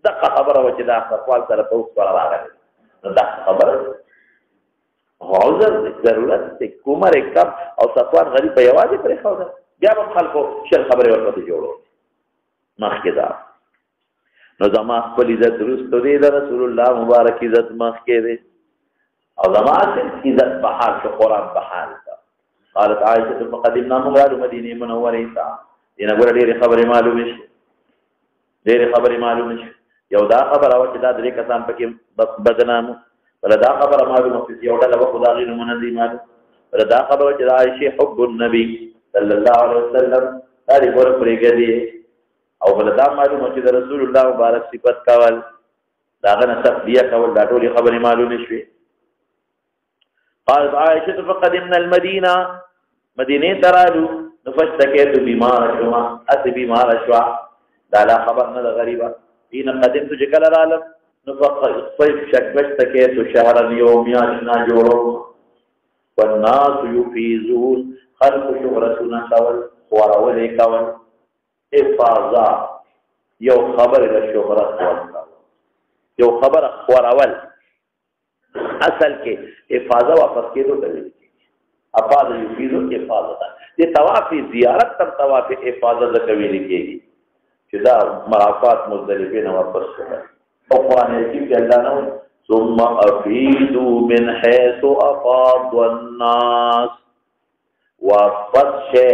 دا خبره و چې دا خپل سره په اوس پر راغله دا خبره حاضر ضرورت دې کومر کم او صفوان غریب په یوازې پرې خو ده بیا په خلکو شل خبره ورته جوړو مخکې دا نو زما خپل عزت درست دی د رسول الله مبارک عزت مخکې دی او زما عزت بحال شو قرآن بحال قالت عائشة فقدمنا مغار مدینه منوره تا دینه ګوره ډېرې خبرې معلومې شي یو دا خبره وه چې دا درې کسان پکې بدنامو بله دا خبره معلومه شي یو ډله به خو د هغې نومونه دي معلوم بله دا خبره چې د عایشې حب النبي صلی الله علیه وسلم دا دې ګوره پرېږدي او بله دا معلومه چې د رسول الله مبارک صفت کول د هغه نه تقویه کول دا ټولې خبرې معلومې شوې قالت عائشة فقدمنا المدینه مدینې ته رالو نو فاشتکیت بیماره شوما اسې بیماره شوه دا لا خبر نه ده غریبه حين قدمت چې کله رالم نو فاشتکیت شهرا یو میاشت نه جوړو والناس یفیزون خلق شهرتونه کول خورولې کول افاظا یو خبر د شهرت ورکول یو خبر خورول اصل کې افاظه واپس کېدو ته ویل کېږي افاظه یفیزو افاظه د طواف زیارت تر طواف افاظه ځکه ویل کېږي چې دا مرافات مزدلفه نه واپس کړه او قرآن کریم کې الله نه ثم افیدوا من حيث افاض الناس واپس شه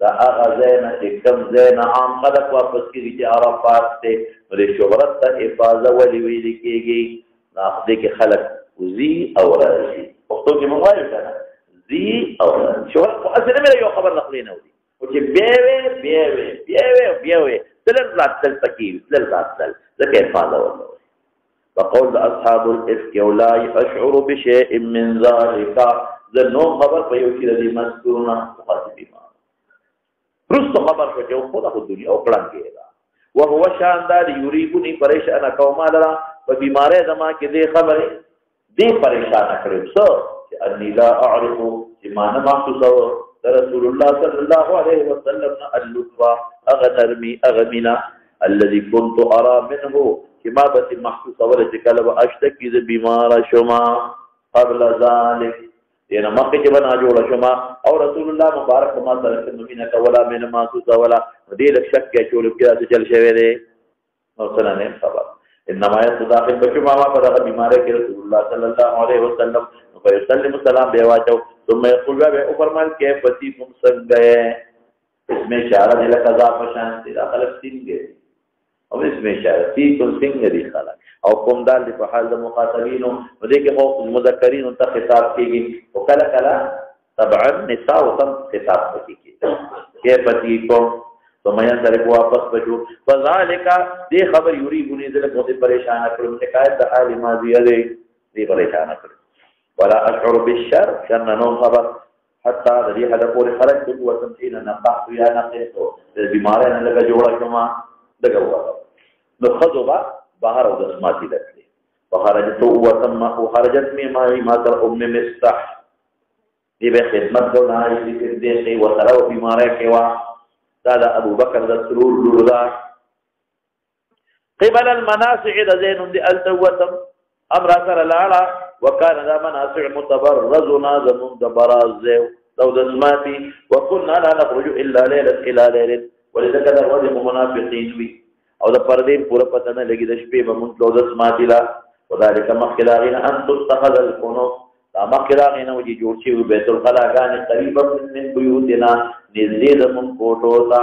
دا هغه ځای نه چې کوم ځای نه عام خلک واپس کېږي چې عرفات دی نو د شهرت ته افاظه ولې ویل کېږي نو دې کې خلک زی او راځي پښتو کې موږ وایو کنه زی او راځي شهرت خو اصل نه یو خبر نقلی نه ودی او چې بیاوي تل راتل تکیل تل راتل ځکه افاظه وکړه فقول اصحاب الافك ولا يشعر بشيء من ذلك ذنو خبر په یو کې د مذکورنا مخاطبي ما رست خبر په یو خدای په دنیا او پلان کې دا وهو شاندار یریبني پریشان قوم لرا په بیماره زما کې دې خبره دې پریشان کړو څو چې اني لا اعرف ما نه محسوس رسول الله صلى الله عليه وسلم اللطف اغنرمي اغمنا الذي كنت ارى منه كما بت محسوس ولا تكلم اشتكي ذ بیمار شما قبل ذلك ینه مکه چې بنا جوړ شما او رسول الله مبارک ما سره مینه ولا من محسوس ولا دې لک شک کې چول کې راځي چل شوی دی نو سره نه خبر انما يتداخل بشما ما پر بیمار کې رسول الله صلی الله علیه وسلم فيسلم السلام به واچو ثم يقول به فرمان کې پتی کوم څنګه اسمه اشاره دې لکذا پشان دې داخل څنګه او اسمه اشاره تی کوم څنګه دې خلک او کوم دال په حال د مخاطبینو دې کې خو مذکرین ته خطاب کیږي او کله کله طبعا نساء وتم خطاب کیږي کې پتی کو تو مې سره واپس بچو فذلك دې خبر یریبونی دې له بہت پریشان کړو نے کہا د حال ماضی دې پریشان کړو ولا اشعر بالشر كان نوم خبر حتى الذي هذا قول خرجت وتمحين نقحت يا نقحت البماره انا لگا جوړا کما دغه واه نو خذوا بهر او دسماتي لکه فخرجت وتم وخرجت ما تر ام مستح دی به خدمت کو نه دې دې وسره بیماره کې وا دا ابو بکر د سرور لوردا قبل المناسع د زين دي التوتم امر اثر لاړه وكان ذا مناسع متبرزنا زمون دبراز لو دسماتي وكنا لا نخرج الا ليله الى ليله ولذلك الرجل منافقين بي او د پردې پوره پته نه لګي د شپې به مونږ لو دسماتي لا وذلك مخلاغين ان تتخذ الكنوز دا مخلاغين وجي جوړ شي بیت الخلاغان قريبا من بيوتنا نزيد من کوټو تا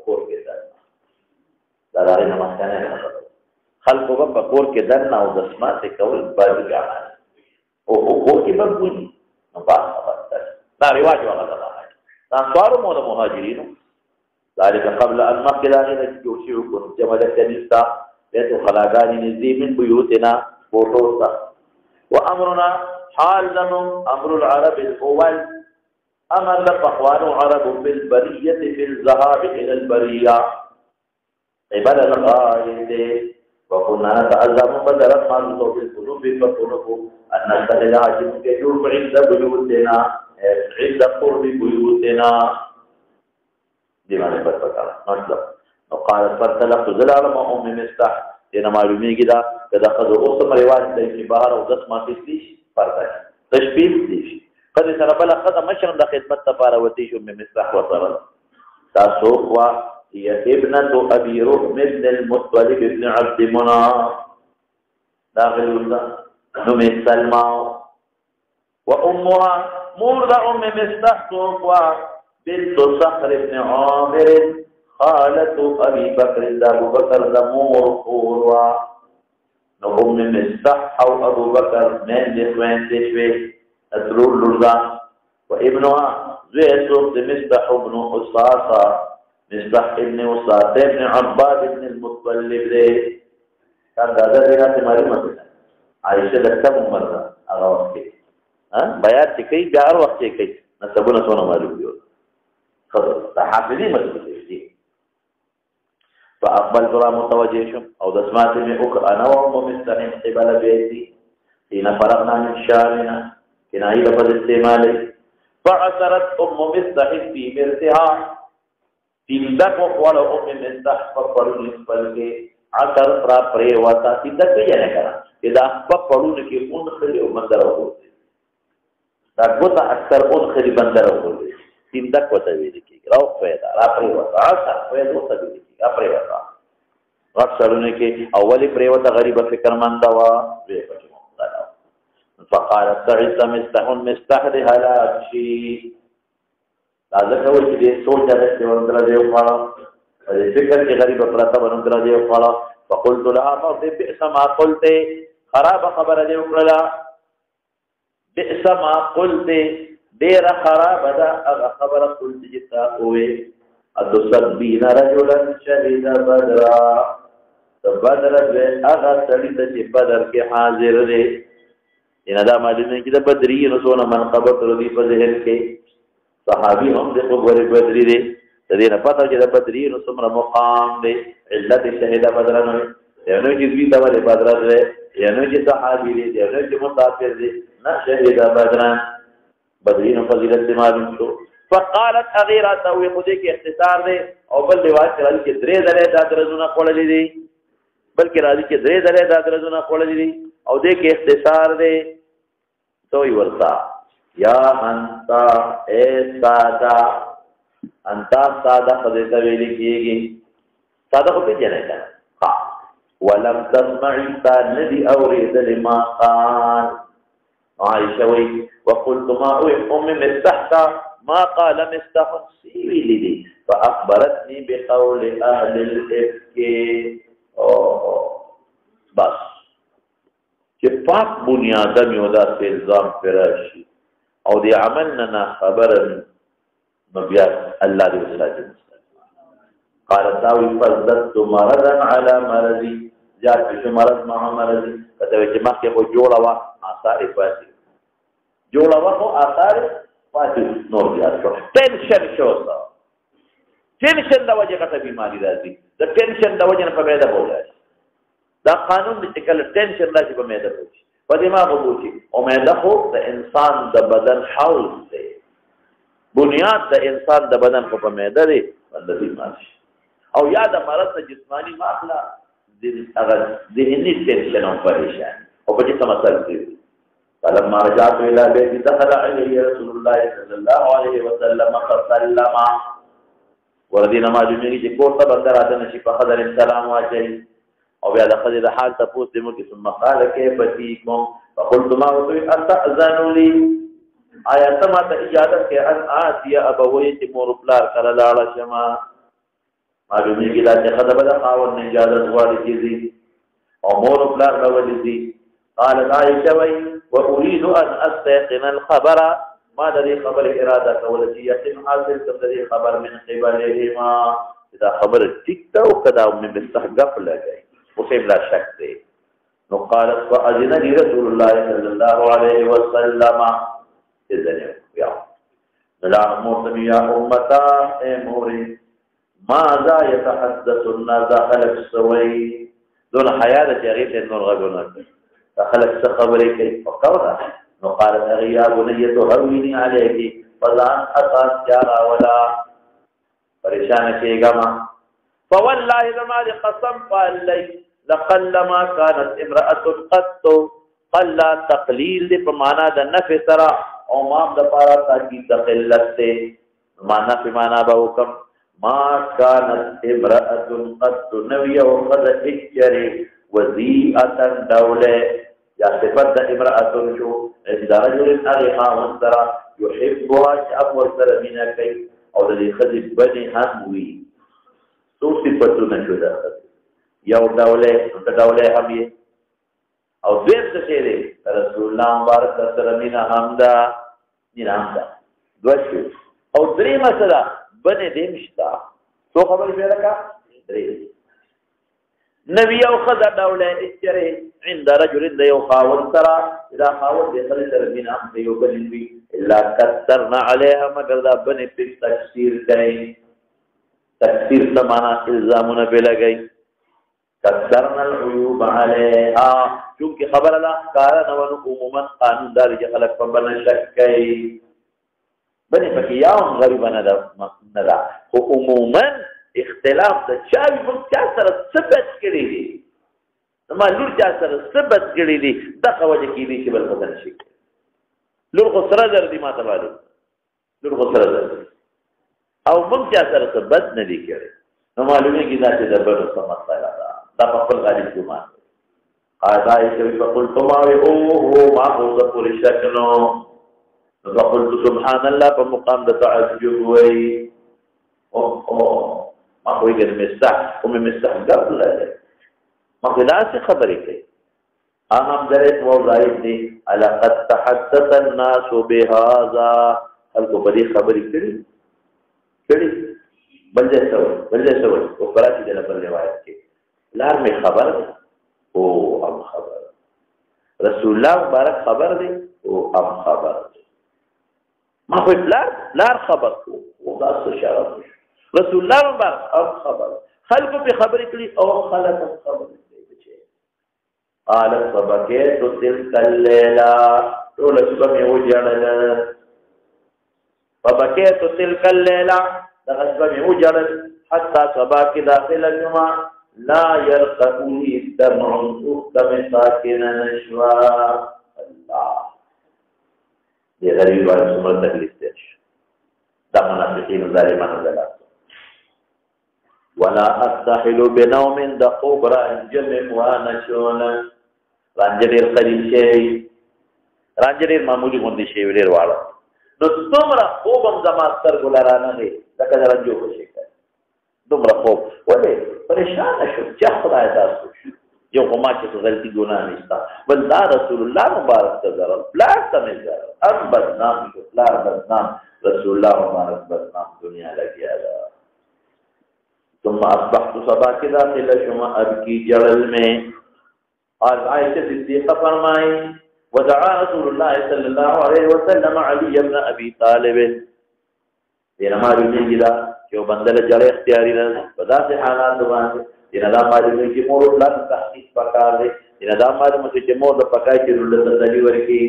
کور کې دا راځي نه مخکنه خلقو په کور کې دنه او دسمات کول باندې ځان او کور کې به وي نو پاتې دا رواج وغه دا څوار مو د مهاجرینو ذلك قبل ان مخلاغين جوشيو كن جمال الكنيسة بيت خلاغاني نزي من بيوتنا فوتوسا وامرنا حال لهم امر العرب الاول امر لفقوان عرب بالبرية في الذهاب الى البرية قبل الغاية وكنا نتعلم بدرت ما نصوب القلوب فقلوب ان نستدل عجم كجور عند بيوتنا عند قرب بيوتنا دي معنی پر پکاره مطلب نو قالت فرتلقت زلال ما ام مستح دینا معلومیږي دا کدا خذ اوس رواج دی چې بهر او دس ما تسلیش پرده تشبیه دي قد سره بل خذ مشرم د خدمت لپاره وتی شو ام مستح وصل تاسو وا هي ابنه ابي رهم بن المطلب بن عبد مناف داخل نو سلمى وامها مورد ام مستح وا بنت صخر بن عامر خالة أبي بكر أبو بكر دمور قوروا نقوم مستح أو أبو بكر من دخوين تشوي أسرور لرزا وابنها زيد مستح بن أصاصة مستح ابن أصاصة ابن عباد ابن المطلب ده كان هذا لنا تماري مثلا عائشة لكتب مرة أغا وقت بيات كي بيار وقت كي نسبونا سونا معلوم بيوت حافظين مسؤولين فأقبلت را متوجه أو دسمات من أخرى أنا وأم مستحيم قبل بيتي حين فرغنا من شامنا كنا إلى فضل استعمالي فعثرت أم مستحيم في مرتها تندك وقال أم مستح فقرون اسفلك عثرت را پریواتا تندك بيانا کرا إذا فقرون كي أنخري ومندر وقوتي دا قوتا أكثر أنخري بندر وقوتي تندک وته ویل کی راو پیدا را پرې وته اثر پیدا وته ویل کی را پرې وته اکثرونه کې اولی پرې وته غریب فکر مند وا وی پټو دا فقال تعس مستحد هلاك شي دا ځکه و چې دې سوچ درته ورته دی خو فکر کې غریب پرته ورته دی خو فقلت لها ما بئس ما قلت خراب خبر دی وکړه بئس ما قلت دیر خراب دا اغا خبر قلت جتا ہوئے ادسبین رجلا شہید بدرا بدر دے اغا سڑید چی بدر کے حاضر دے اینا دا معلوم ہے کہ دا بدری نسونا منقبت ردی فضحل کے صحابی ہم دے قبور بدری دے دینا پتا کہ دا بدری نسونا مقام دے علت شہید بدرا نوے یعنی جزوی دوال بدر دے یعنی جی صحابی دے یعنی جی مسافر دے نا شہید بدرا بدرین فضیلت معلوم شو فقالت اغیرات او خودی کې اختصار دی او بل روایت راځي چې درې درې د درزونه خوللې دي بلکې راځي چې درې درې د درزونه خوللې دي او دې کې اختصار دی توي ورتا یا انتا اے سادا انتا سادا خدای ته ویل کېږي سادا خو په جنه ده ها ولم تسمعي الذي اورد لما قال عائشة وي وقلت ما أم مستحت ما قال مستح سيوي لدي فأخبرتني بقول أهل الإفك بس کہ پاک بنیادہ میں ادا سے الزام فراشی او دی عملنا خبرا مبیات اللہ دی وسلاجی قالت داوی فزدت مرضا على مرضی جات بشو مرض مع مرضی کتوی چی مخی خو جوڑا وا آثار فاتی جوڑا وا خو آثار فاتی نور بیاد شو ٹینشن شو سا ٹینشن دا وجہ کتا بیماری رازی دا ٹینشن دا وجہ نا پا میدہ بولا ہے دا قانون دی چکل ٹینشن رازی پا میدہ بوچی پا دماغ بوچی او میدہ خو دا انسان دا بدن حوض دے بنیاد د انسان د بدن خو په معده دی باندې بیمار شي او یا د مرض د جسمانی ماخلا هغه ذهني ټینشن او پریشان او په دې مسله کې فلما رجعت الى بيتي دخل علي رسول الله صلى الله عليه وسلم فسلم وردينا ما جمعي چې کوټه بندر اته نشي په حضرت السلام واچي او بیا د خدای د حال تاسو دې مو کې ثم قال كيف فيكم فقلت ما استاذن لي آیا سما ته اجازه کې ان آتي ابوي چې مور پلار کړه لاړه شما معلومه کې دا چې خدای به خاور نه اجازه غواړي چې او مور پلار راولي دي قال عائشه واريد ان استيقن الخبر ما الذي خبر اراده کول چې یقین حاصل کړي خبر من قبلهما دا خبر ټیک ته او کدا مې مستحقق لګي وسیم لا شک دی نو قالت فاذن لي رسول الله صلى الله عليه وسلم اذن يا لا موسم يا امتا اے موري ماذا يتحدث الناس خلق سوي دون حياه جريت نور غبنا خلق خبري كيف فقولا نو قال يا بني تهوني عليك فلان حسن جارا ولا پریشان کیگا ما فوالله لما قسم قال لي لقلما كانت امراه قط قل تقليل په معنا د نفي سرا او ما د پارا تاکي تقلت ته معنا په معنا به حکم ما كانت امراه قط نوي او قد اجري وذيئه دوله یا صفت د امراه شو اذا رجل ارقا وانترا يحبها شاب والسلامين كي او د دې خدي بني هم وي څو صفاتونه شو ده یو دوله د دوله هم یې او دې څه شي دی رسول الله مبارک سره مینا حمدا نرامدا دوشو او درې مسله بني دې مشتا څو خبر به راکا درې نبی او خدا دوله اچره عند رجل یو خاون ترى اذا خاون دې خدي سره مینا هم یو بني الا كثرنا عليها مگر دا بني په تفسیر کوي تفسیر سمانا الزامونه په لګي كثرنا العيوب عليها چونکه خبر الله کار نو عموما قانون دار چې خلک په بنه شک کوي بني پکې یو غریب نه ده خو عموما اختلاف د چاوي په چا سره ثبت کړی دي نو لور چا سره ثبت کړی دي دغه وجه کې دي چې بل بدل شي لور خو سره درځي ماته معلوم لور خو سره درځي او موږ چا سره ثبت نه دي کړی نو معلومه کې دا چې د بل څه مسله ده دا په خپل غالي ګمان قاعده چې په خپل تمامه او ما هو د پوری شکنو نو قلت سبحان الله په مقام د تعجب وي او ما هو یې مستح او مستحقق لري ما دا څه خبرې کوي اهم درس و زائد دي الا قد تحدث الناس بهذا خلق بدي خبرې کړي بل ځای سوي او فراتي د بل روایت کې لار می خبر او ام خبر رسول الله مبارک خبر دی او ام خبر ما خو لار خبر او دا څه شرف رسول الله مبارک ام خبر خلق په خبرې کړي او خلق خبر قال فبكيت تلك الليله طول شپه مې وجړل فبكيت تلك الليله دغه شپه مې وجړل حتى صبا کې داخله جمعه لا يرقبني دمع اختم ساكنا نشوا الله دې غریب وایي څومره تکلیف دی دا منافقین ظالمان دلته ولا استحل بنوم دقبر انجم وانا شونا رانجدیر قریب شي رانجدیر معمولی غوندي شي ولر واړه نو څومره خوبم زما ستر ګلارانه دي لکه درنجو خوشي کوي دومره خوب ولې پریشان شو چې خدای تاسو یو کومه چې غلطي ګناه نشته بل دا رسول الله مبارک تزر لا تمزر ام بدنام لا بدنام رسول الله مبارک بدنام دنیا لګیا ده ثم اصبحت صبا کے داخل شما ابکی جلل میں اور عائشہ صدیقہ فرمائی ودعا رسول اللہ صلی اللہ علیہ وسلم علی ابن ابی طالب دینا معلومی گلا کہ وہ بندل جلے اختیاری رہا بدا سے حالات باندے دینا دا معلومی کی مور اللہ تحقیق پکار دے دینا دا معلومی کی مور دا پکائی کی رولت تدلی ورکی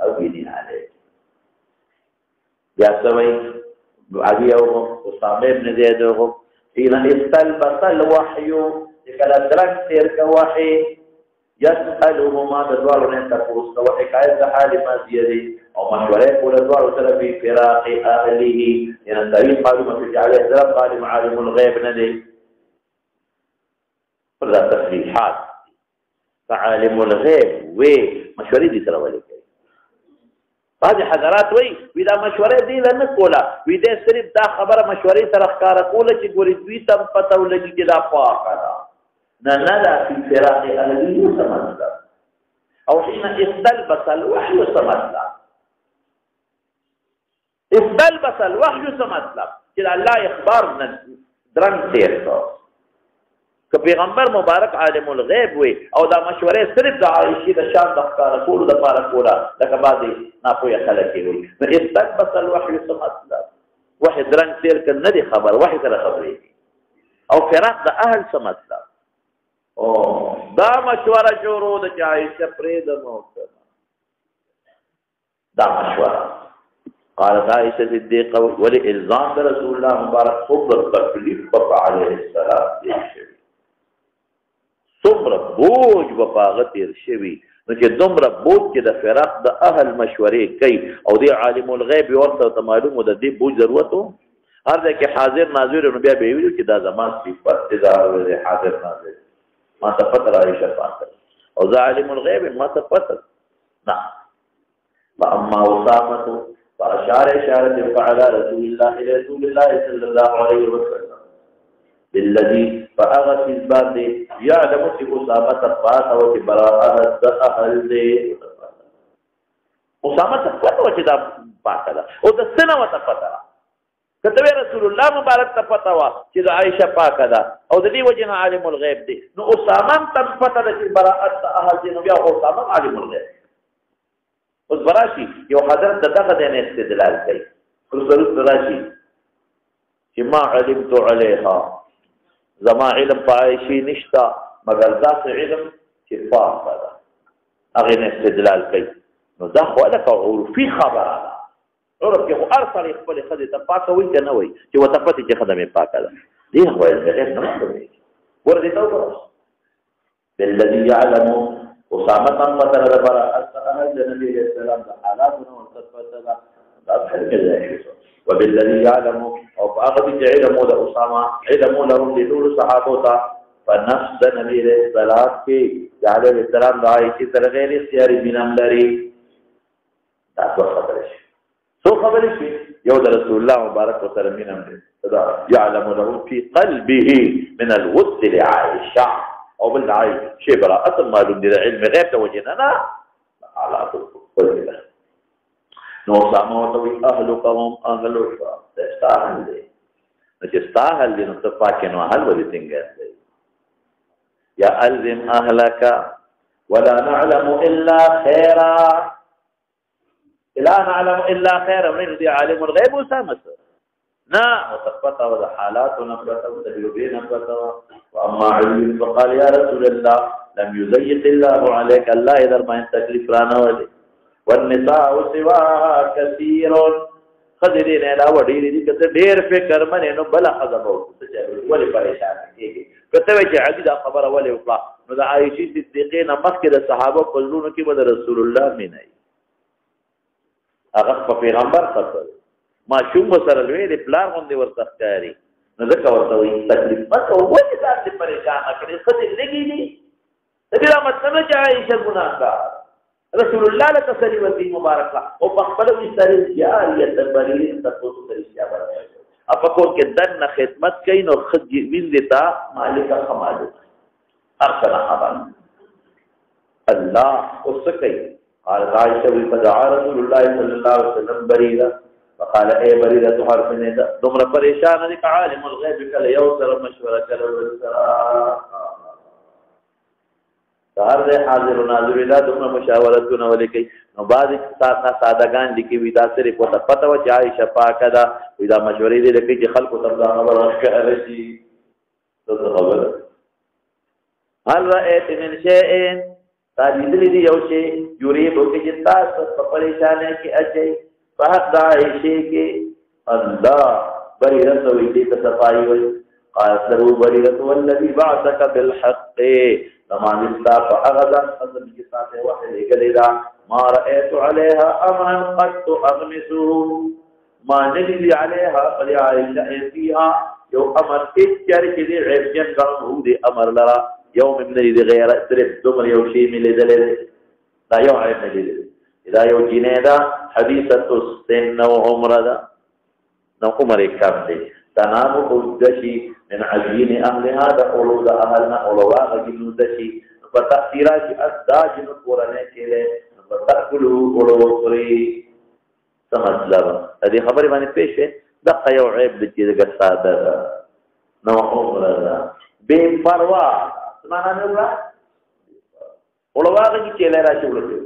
او بینی آلے یا سوئی علي او اسامه ابن زید او حين استلبس الوحي کله درک تیر کا وحی يسألهما دوالو نے تپوس کا حکایت حال ماضیه دی او مشورے کول دوالو سره په فراق اهله ان دایي معلومه چې علی حضرت عالم الغیب نه دی پر تصریحات عالم الغیب وی مشورې دي سره ولې کوي بعض حضرات وی دا مشورې دی نه کوله وی دې صرف دا خبره مشورې سره ښکارا کوله چې ګوري دوی تم پته ولګي چې دا پاکه ده نه في فراق اهله سمجدا او حين استلبس الوحي سمجدا استلبس الوحي سمجدا چې الله اخبار درنګ تیر کو که پیغمبر مبارک عالم الغیب وي او دا مشورې صرف د عائشې د شان د ښکار کولو د پاره کوله لکه بعضې ناپوهه خلک یې وي نو استلبس الوحي سمجدا وحي درنګ تیر که نه دی خبر وحي سره خبرېږي او فراق د اهل سمجدا او دا مشوره شروع د عائشه پرې د موت دا مشوره قالت عائشه صدیقه ولي الزام رسول الله مبارک صبر تکلیف په علیه السلام صبر بوج وپاغه تیر شوی نو چې دومره بوج کې د فراق د اهل مشورې کوي او دی عالم الغیب ورته معلومه د دې بوج ضرورت هر ځای کې حاضر ناظر نو بیا به ویل چې دا زمان صفات دي حاضر ناظر ما تفتر عائشة فاتر او ذا علم الغيب ما تفتر نعم فأما أسامة فأشار إشارة فعلى رسول الله صلى الله عليه وسلم بالذي فأغت الباب يعلم في أسامة فات وفي براءة أهل دي أسامة فات وفي فات او دا سنة وتفتر کته رسول الله مبارک ته پتا وا چې د عائشه پاکه ده او د دې وجنه عالم الغیب دی نو اسامه تم پتا ده چې براءت اهل دي نو بیا اسامه عالم الغیب اوس براشي یو حضرت دغه د استدلال کوي رسول براشي چې ما علمت عليها زما علم عائشه نشتا مگر ذات علم چې پاکه ده هغه استدلال کوي نو دا خو له عرفي خبره ده عرف کې خو ارسل خپل خدای ته پاکه وي کنه وي چې وته پته چې خدای پاکه ده دې خو یې نه کوي ورته تا وکړه بالذي يعلم اسامه مثلا براءه النبي عليه السلام د حالاتنا وصفته دا حرکت وبالذي يعلم او هغه چې علم د اسامه علم له ټول صحابه ته فنفس النبي عليه السلام کې عليه السلام د عائشه سره غیر اختیاري بینام لري دا څه خبره شي سو خبرې شي یو د رسول الله مبارک سره مینم دي دا يعلم له في قلبه من الود لعائشه او بالعائشه شي براءه معلوم دي علم غيب توجهنا على كل نو سامو اهلك هم اهلك استاهل دي چې استاهل دي نو تفاکه نو حل ولې څنګه دي يا الزم اهلك ولا نعلم الا خيرا لا نعلم الا خيرا من دي عالم الغيب وسامس نا وتفتا وحالات ونفتا وتجربين نفتا واما علم فقال يا رسول الله لم يضيق الله عليك الله اذا ما انت تكلف رانا ولي والنساء سواها كثير خذرين الى ودير دي کته ډیر فکر منه نو بل خذبو ولي پریشان کیږي کته چې عجیب خبره ولي وکړه نو د عائشه صدیقه مخکې د صحابه فضلونو کې بد رسول الله مینای هغه په پیغمبر خبر ما شوم سره ویلې پلان باندې ورته ښکاری نو ځکه ورته وي تکلیف او ولې تاسو پریشان کړي خدای لګی دي دا مطلب چې عائشه ګناهګار رسول الله له تسلی ورته مبارک او په خپل وستری جاریه تبلیغ تاسو ته اشاره ورکړه اپا کو کې دنه خدمت کوي نو خد وین دیتا مالک خماله ارسل خبر الله اوسکای قال عائشة فدعا رسول الله صلى الله عليه وسلم بريرة فقال اي بريرة تحرف ندا دمر پریشان دي عالم الغيب کله یو سره مشوره کړو هر ځای حاضر و ناظر اله دمر مشاورتونه ولیکي نو بعض سادهګان لیکي وي دا سره پته و چې عائشة پاکه ده وي دا مشورې دي لکه چې خلکو ته دا خبر ورکړل شي څه خبره هل رأيت من شيء تاجیدلی دی یو شی یوریبو کې جتا ست پریشانه کې اچي په حق د عائشه کې الله بريرة ويديك صفائي وي قالت له بريرة والذي بعثك بالحق لما نستا فأغذا قدم جساته وحي إقليلا ما رأيت عليها أمرا قد أغمسه ما نجد عليها فلعائشة فيها يو أمر إتجار كذي عبجان قرنه دي أمر لرا يوم من دي غير تريد دمر يو شيء من لدلل لا يوم عيب من لدلل إذا يو جنيدا حديثة السن وعمر دا نو عمر كم دي تنام قدشي من عجين أهل هذا أولو دا أهلنا أولواغ جنو دشي فتأثيرات أسداج نقورنه كله فتأكله أولو قري سمطلب هذه خبر باندې پیش دغه یو عیب د چې دغه ساده نو عمر دا بے پروا معنا نه ولا اولواغه چې له راشي ولته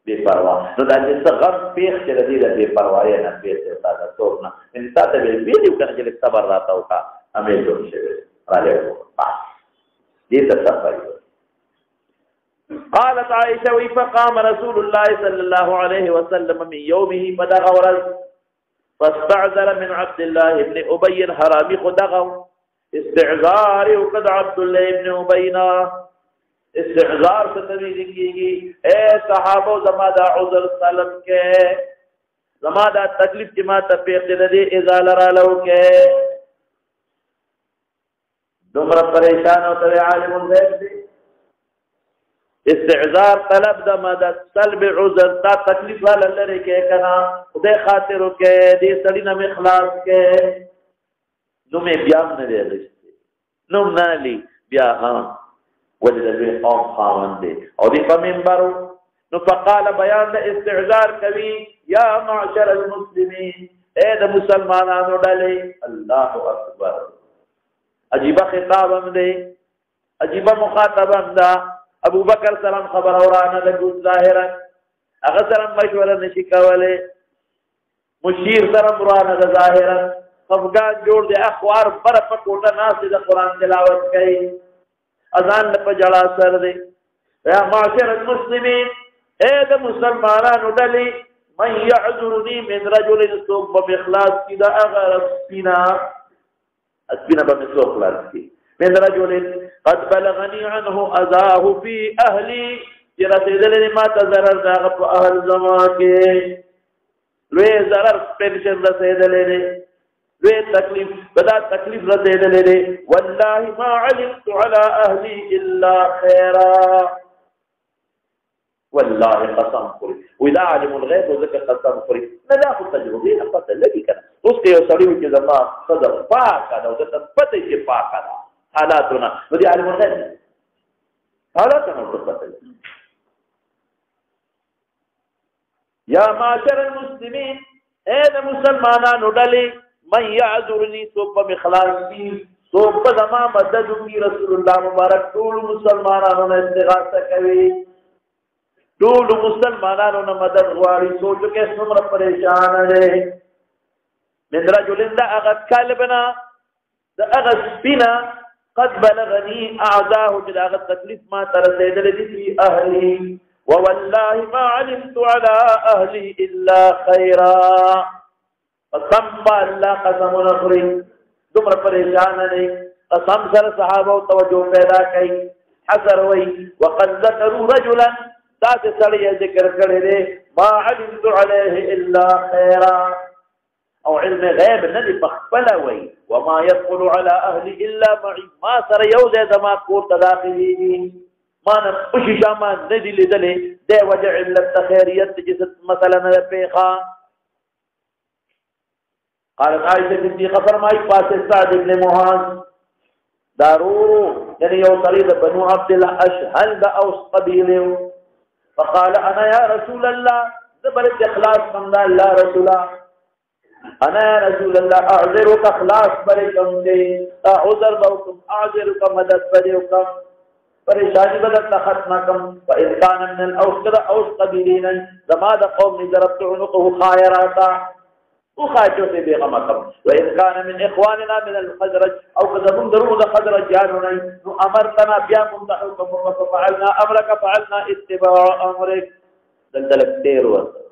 بے پروا نو دا چې غم پیښ چې د دې بے پروا نه پیښ ساده څوک نه ان ساده به ویډیو کنه چې صبر راته وکا امې جوړ شي راځي دې څه صفایي قالت عائشة فقام رسول الله صلى الله عليه وسلم من يومه فدغ فاستعذر من عبد الله بن أبي حرامي خدغو استعذار وقد عبد الله بن أبينا استعذار ستوی لکھیگی اے صحابو زمادہ عذر سلم کے زمادہ تکلیف جماعت پیخ دے ازال رالو کے دمر پریشان ہوتا ہے عالم الغیب دی استعذار طلب دا مدد سلب عذر تا تکلیف والا لرے کے کنا خدای خاطرو کے دی سڑینا میں اخلاص کے نمی بیام ندے رشتے نم نالی بیا ہاں وجد بی قوم خاون دے او دی فمنبرو نو فقال بیان دا استعذار کبھی یا معشر المسلمین اے دا مسلمانانو ڈالے اللہ اکبر عجیبہ خطاب ہم دے عجیبہ مخاطب ہم دا ابو بکر سلام خبر اورانا لگو ظاہرا اگر سلام مشورہ نشی کولے مشیر سلام اورانا ظاہرا خفگان جوڑ دے اخوار برف کوٹا ناسی دا قرآن تلاوت کئی اذان لپا جڑا سر دے یا معاشر المسلمین اے دا مسلمانان ڈلی من یعذرنی من رجل سوک بمخلاص کی دا اگر اسپینا بمخلاص خلاص کی من رجل قد بلغني عنه أذاه في أهلي جرسيدلني ما تزرر داغب أهل زماكي لوی ضرر پینشن رسیدلني لوی تکلیف بدا تکلیف رسیدلني والله ما علمت على أهلي إلا خيرا والله قسم قري وإذا علم الغيب وذكر قسم قري نداخل تجربين قتل لكي كان اسكي يوصليه كذا صدر پاکا دا وذكر فتش پاکا دا حالاتنا ودي عالم الغيب حالاتنا وقصة يا معاشر المسلمين هذا مسلمانان ودلي من يعذرني سوف بخلاص بي سوف زما مدد بي رسول الله مبارك طول مسلمانان استغاثة كوي طول مسلمانان مدد غواري سوچ کے سمر پریشان ہے من رجل دا اغد كلبنا دا اغد بنا قد بلغني أعداه جلاغ التكليف ما ترسيد لدي في أهلي ووالله ما علمت على أهلي إلا خيرا قسم بالله قسم نخري دمر پریشان نہیں قسم سر صحابہ توجہ پیدا کی حسر وی وقد ذكروا رجلا ذات سڑی ذکر کرے ما علمت عليه إلا خيرا او علم غیب ندی بخبلوی وما يدخل على اهلي الا معي ما سر يوزي دما کور تداخلی ما نخشی شاما ندی لدلی دے وجع علت خیریت جست مثلا نپیخا قالت عائشة صدیقہ فرمائی پاس سعد ابن معاذ دارو یعنی یو طريق بنو عبد الاشهل دا اوس قبیلے فقال انا يا رسول الله زبرت اخلاص من الله رسولا انا يا رسول الله اعذرك اخلاص برکم دے اعذر بوکم اعذرك مدد برکم پریشانی بدت ختمکم فإن كان من الاوس اوس قبیلین زماد قوم ضربت عنقه خائراتا وخاجو سے بیغمکم وإن كان من اخواننا من الخزرج او كذبون درود خزرج جانونی امرتنا بیا منتحكم ففعلنا امرك فعلنا اتباع امرك دلدلک تیر ورد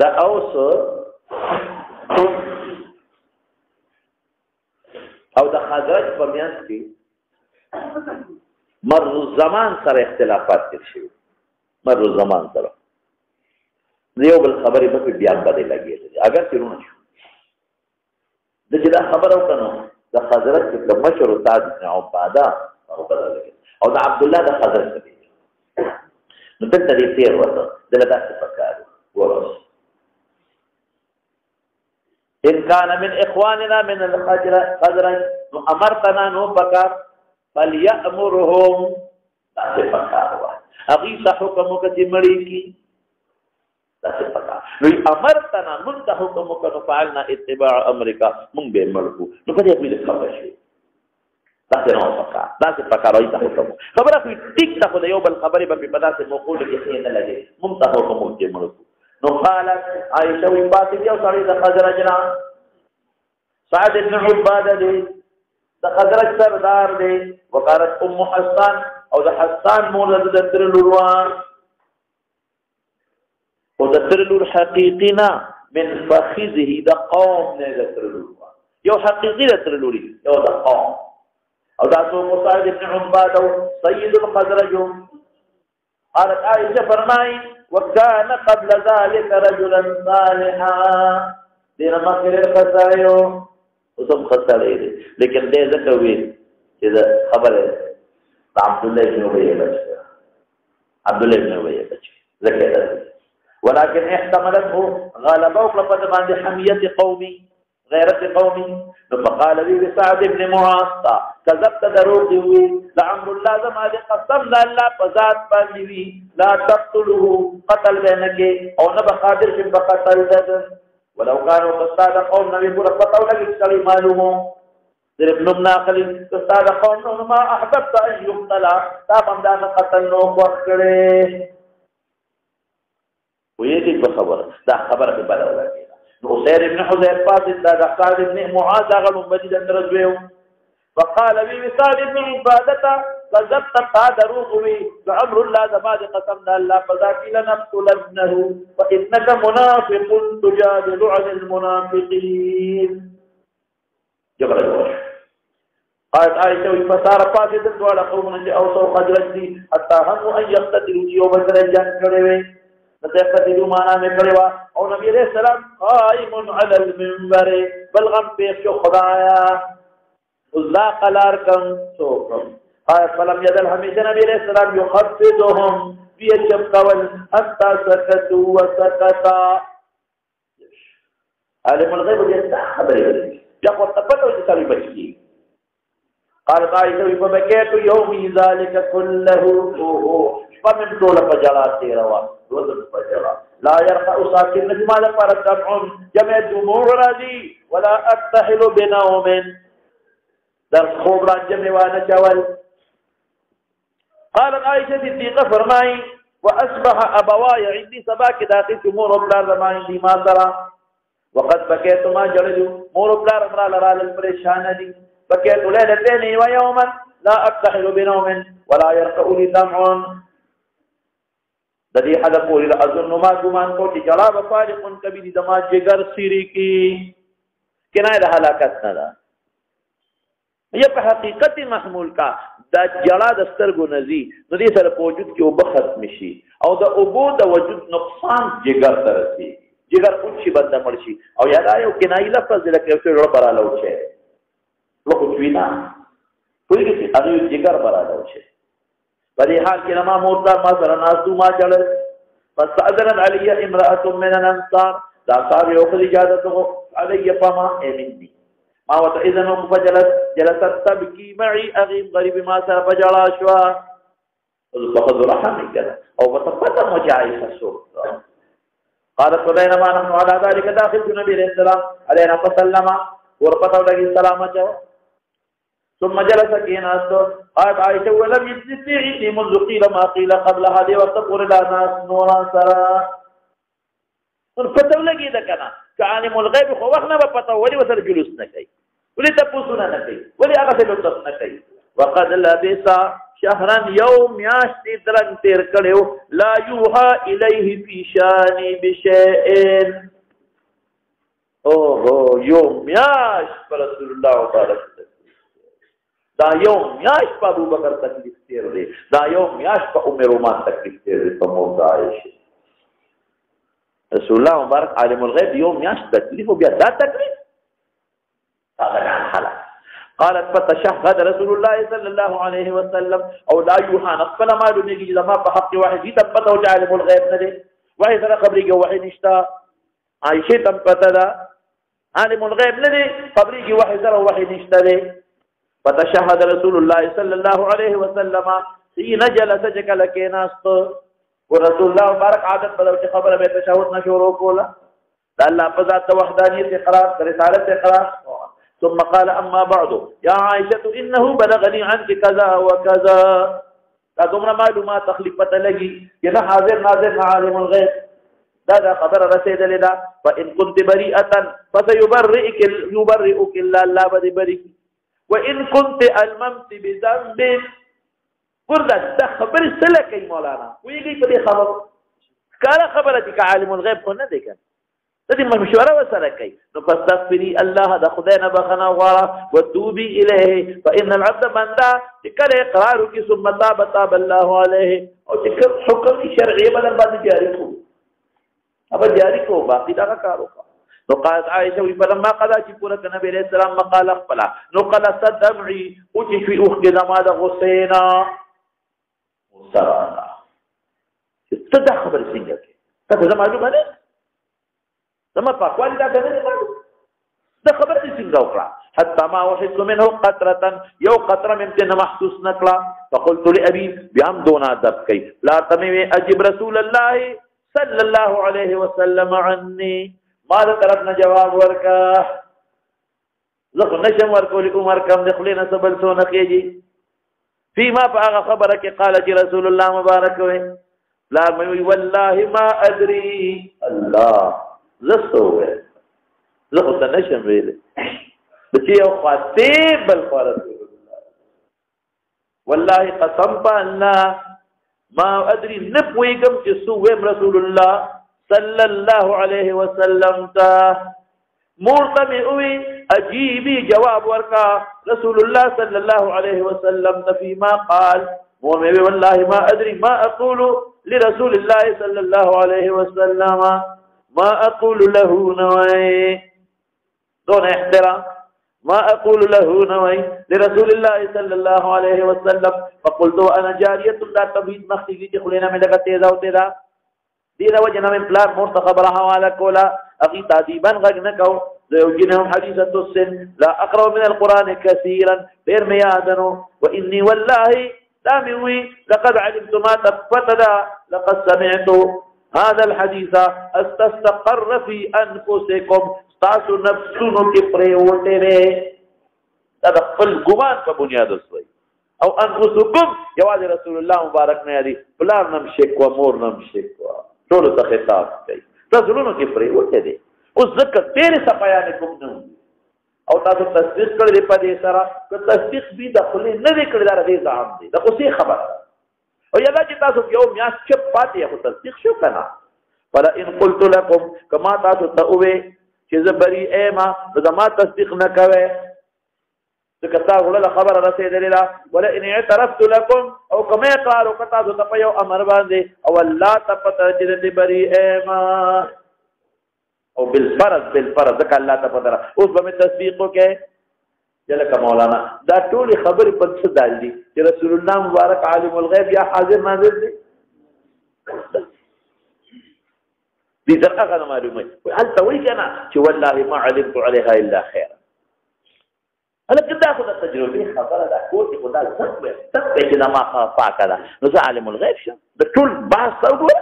دا اوس او د خزرج په میانس کې مر الزمان سره اختلافات تیر شوي مر الزمان سره یو بل خبرې به بیا بدې لګېدلې اگر تیرونه شو د چې دا خبره وکړو د خزرج د مشر استاد ابن عباده او بدل او د عبد الله د خزرج دی نو ته دې تیر ورته دلته څه پکار ورس ان كان من اخواننا من الخزرج امرتنا نو پکار فليأمرهم تاسو پکار وا اغي حکم کوي مړی کی تاسو پکار نو امرتنا من ته حکم کوي فعلنا اتباع امرika مونږ به مړو نو کله دې خبر شي تاسو نو پکار وایي تاسو خبره کوي ټیک تاسو د یو بل خبرې په پدا سه موقول کې نه لګي مونږ ته حکم کوي مړو نو قالت عائشہ وی پاتې یو سړی د خزرج نه سعد بن عباده دی د خزرج سردار دی وقالت ام حسان او د حسان مولد د ترلوروا او د ترلور حقیقینا من فخذه د قوم نه د ترلوروا یو حقیقی د ترلوري یو د قوم او دا سو سعد بن عباده سید الخزرج قالت عائشہ فرمای وكان قبل ذلك رجلا صالحا دین مخیر خسایو وسم خسایو لیکن دې ذکر وی چې خبره عبد الله بن ابي بچ ذکر ولكن احتملته غلبه وقلبت باندې حميه قومي غيرت قومي فقال لي سعد بن معاص كذبت دروغي لعمر الله زما دي قسمنا الله فذات باندې لا تقتله قتل بينك او نبا قادر في بقتل ذات ولو كانوا قصاد قوم نبي بر قتل لك معلومه ذرب نمنا خلي قصاد قوم ما احببت ان يقتل تابم دا قتل نو وکړي ويدي بخبر دا خبره په بل ولا نصير بن حذير فاسد دا سعد بن معاذ غل مجد درجو فقال لي سعد بن عبادة كذبت قادروه بعمر الله زما قسمنا الله فذاك لنقتلنه فإنك منافق تجادل عن المنافقين جبر قالت عائشة فصار فاسد وعلى قوم أوصوا خزرج حتى هم أن يقتتلوا يوم الرجال كريم فتقتلوا معنا من كريوا او نبي عليه السلام قائم على المنبر بلغم پیش خدایا ذاق لارکم سوکم قال فلم يزل همیشه نبی عليه السلام يخفضهم بيشقول حتى سكتوا وسكتا عالم الغيب جدا خبر يقول تفتوا جسالي بشكي قال عائشة فبكيت يومي ذلك كله فمن طول فجرات روا لا يرقى ساكن نجمال فرقم جمع دموع راضي ولا اكتحل بنوم در خوب را جمع وانا جوال قالت عائشة صديقة فرماي واصبح ابواي عندي سباك داخل مور بلار ما عندي ما ترى وقد بكيت ما جرجو مور بلار امرا لرا للپریشان دي بكيت ليلتين ويوما لا اكتحل بنوم ولا يرقى لي دمع د دې حدا پوری لا اظن ما ګمان کو چې جلاب فارق کبیر دما جگر سری کی کنایه د هلاکت نه ده یا په حقیقت محمول کا د جلا د سترګو نزي د دې سره په وجود کې وب ختم شي او د اوبو د وجود نقصان جگر ته رسي جگر اوچی بنده مرشي او یاد آیو کنایه لفظ لکه څه ور براله وشه لکه وینا کوئی کې هغه جگر براله وشه بلی حال کی نما موردار ما سر ناسو ما چلت فاستعذرت علی امرأة من الانصار دا صاحب یوخد اجازتو علی فما امنی ما وطا اذنو جلست تبکی معی اغیم غریب ما سر فجلا شوا فخذ رحمی کنا او فتفتا مجائی خسوک قالت فبینما نحن على ذلك داخل نبی علیہ السلام علینا فسلم ورپتو لگی السلام چو ثم جلس كيناس قالت عائشة ولم يستطيعني منذ قيل ما قيل قبل هذه وتقول لا ناس نورا سرا فتو لگی دا کنا كعالم الغيب خو وخنا بپتا ولي وسر جلوس نکي ولي تپوسونا نکي ولي هغه لطف نکي وقد لبس شهرن یوم میاشتې درنګ تیر کړو لا یوها الیه فی شانی بشیء اوهو یوم میاش پر رسول الله مبارک دا یوم میاش په ابوبکر تکلیف تیر دی دا یوم میاش په ام رومان تکلیف تیر دی په موت عائشه رسول الله مبارک عالم الغیب یوم میاش تکلیف او بیا دا تکلیف هذا حالات قالت فتشهد رسول الله صلى الله عليه وسلم او لا يوحى نقل ما دوني لما بحق واحد تبت او عالم الغيب ندي واحد سره خبري واحد نشتا عائشه تبت دا عالم الغيب ندي خبري واحد سره واحد نشتا دي فتشهد رسول الله صلى الله عليه وسلم حين جلس جكلك ناست ورسول الله مبارك عادت بدل خبر به تشهد نشورو کولا الله فذات وحدانيت اقرار رسالت اقرار ثم قال أما بعد يا عائشة إنه بلغني عنك كذا وكذا تدمر معلومات تخليفة لقي ينا حاضر ناظر عالم الغيب هذا خبر رسيد لنا فإن كنت بريئة فسيبرئك الله بدي بريك وإن كنت ألممت بذنب فردا تخبر سلكي مولانا ويجي بدي خبر قال خبرتك عالم الغيب كنا ذيك تدي مشوره وسره کوي نو فاستغفري الله د خدای نه بخنه غواړه وتوبي الیه فان العبد من دا کله اقرار کی ثم تاب الله عليه او چې حکم شرعي بدل باندې جاری کو اب جاری کو باقی دا کارو نو قالت عائشه فلما قضى شكر النبي عليه السلام مقال اقبل نو قال صدمعي او چې في اوخ ما د حسینا وسرانا څه خبر څنګه کې ته معلومه ده لما فاقوالي دا كذا ده خبر دي څنګه وکړه حتى ما وحدت منه قطره يو قطره ممكن محسوس نکړه فقلت لابي بيام دونا ادب کوي لا تمي اجب رسول الله صلى الله عليه وسلم عني ماذا طرفنا جواب ورکا زخ نشم ورکول عمر کم دخلنا سبل سو نخيجي فيما فاغ خبرك قال رسول الله مبارك لا والله ما ادري الله زستوه زه خو ته نشم ویلی د چې یو خواته بل خوا رسول الله والله قسم په الله ما ادري نه پوهېږم چې څه ویم رسول الله صلی الله علیه وسلم ته مور ته مې ووي عجیبي جواب ورکا رسول الله صلی الله علیه وسلم ته فيما قال مور مې ووي والله ما ادري ما اقول لرسول الله صلی الله علیه وسلم ما أقول له نوي دون احترام ما أقول له نوي لرسول الله صلى الله عليه وسلم فقلت أنا جارية لا تبيد مختي تخلينا من لك تيزا وتيزا دينا وجنا من بلاد مرتخبر حوالا كولا أخي تعذيبا غنكو زيوجنهم حديثة السن لا أقرأ من القرآن كثيرا غير ميادنو وإني والله لا منوي لقد علمت ما تفتدا لقد سمعت هذا الحديث استستقر في انفسكم تاسو نفسونو کې پریوته وي دا خپل ګمان په بنیاد وسوي او انفسكم جواز رسول الله مبارک نه دي بلار نم شکوا مور نم شکوا ټول ته خطاب کوي رسولونو کې پریوته دي اوس ځکه تیرې صفایان کوم نه او تاسو تصدیق کړی په دې سره که تصدیق به داخلي نه کړی دا دې ځام دي دا اوسې خبره او یلا چې تاسو یو میاش چپ پاتې یو تصدیق شو کنه فلا ان قلت لكم كما تاسو ته وې چې زبري ايما زما تصدیق نه کوي ځکه تاسو له خبره رسیدلې ولا ان اعترفت لكم او كما قالوا تاسو ته په یو امر باندې او الله تپته چې زبري ايما او بالفرض ځکه الله تپته اوس به تصدیق وکړي جلک مولانا دا ټول خبرې په څه دال دي چې رسول الله مبارک عالم الغیب یا حاضر ناظر دي دي څنګه معلومه هل توي کنه چې والله ما علمت عليها الا خير هل کدا خو د تجربه خبره دا کوټه خدا څنګه چې ما پاکه نو عالم الغیب شه د ټول باس وګوره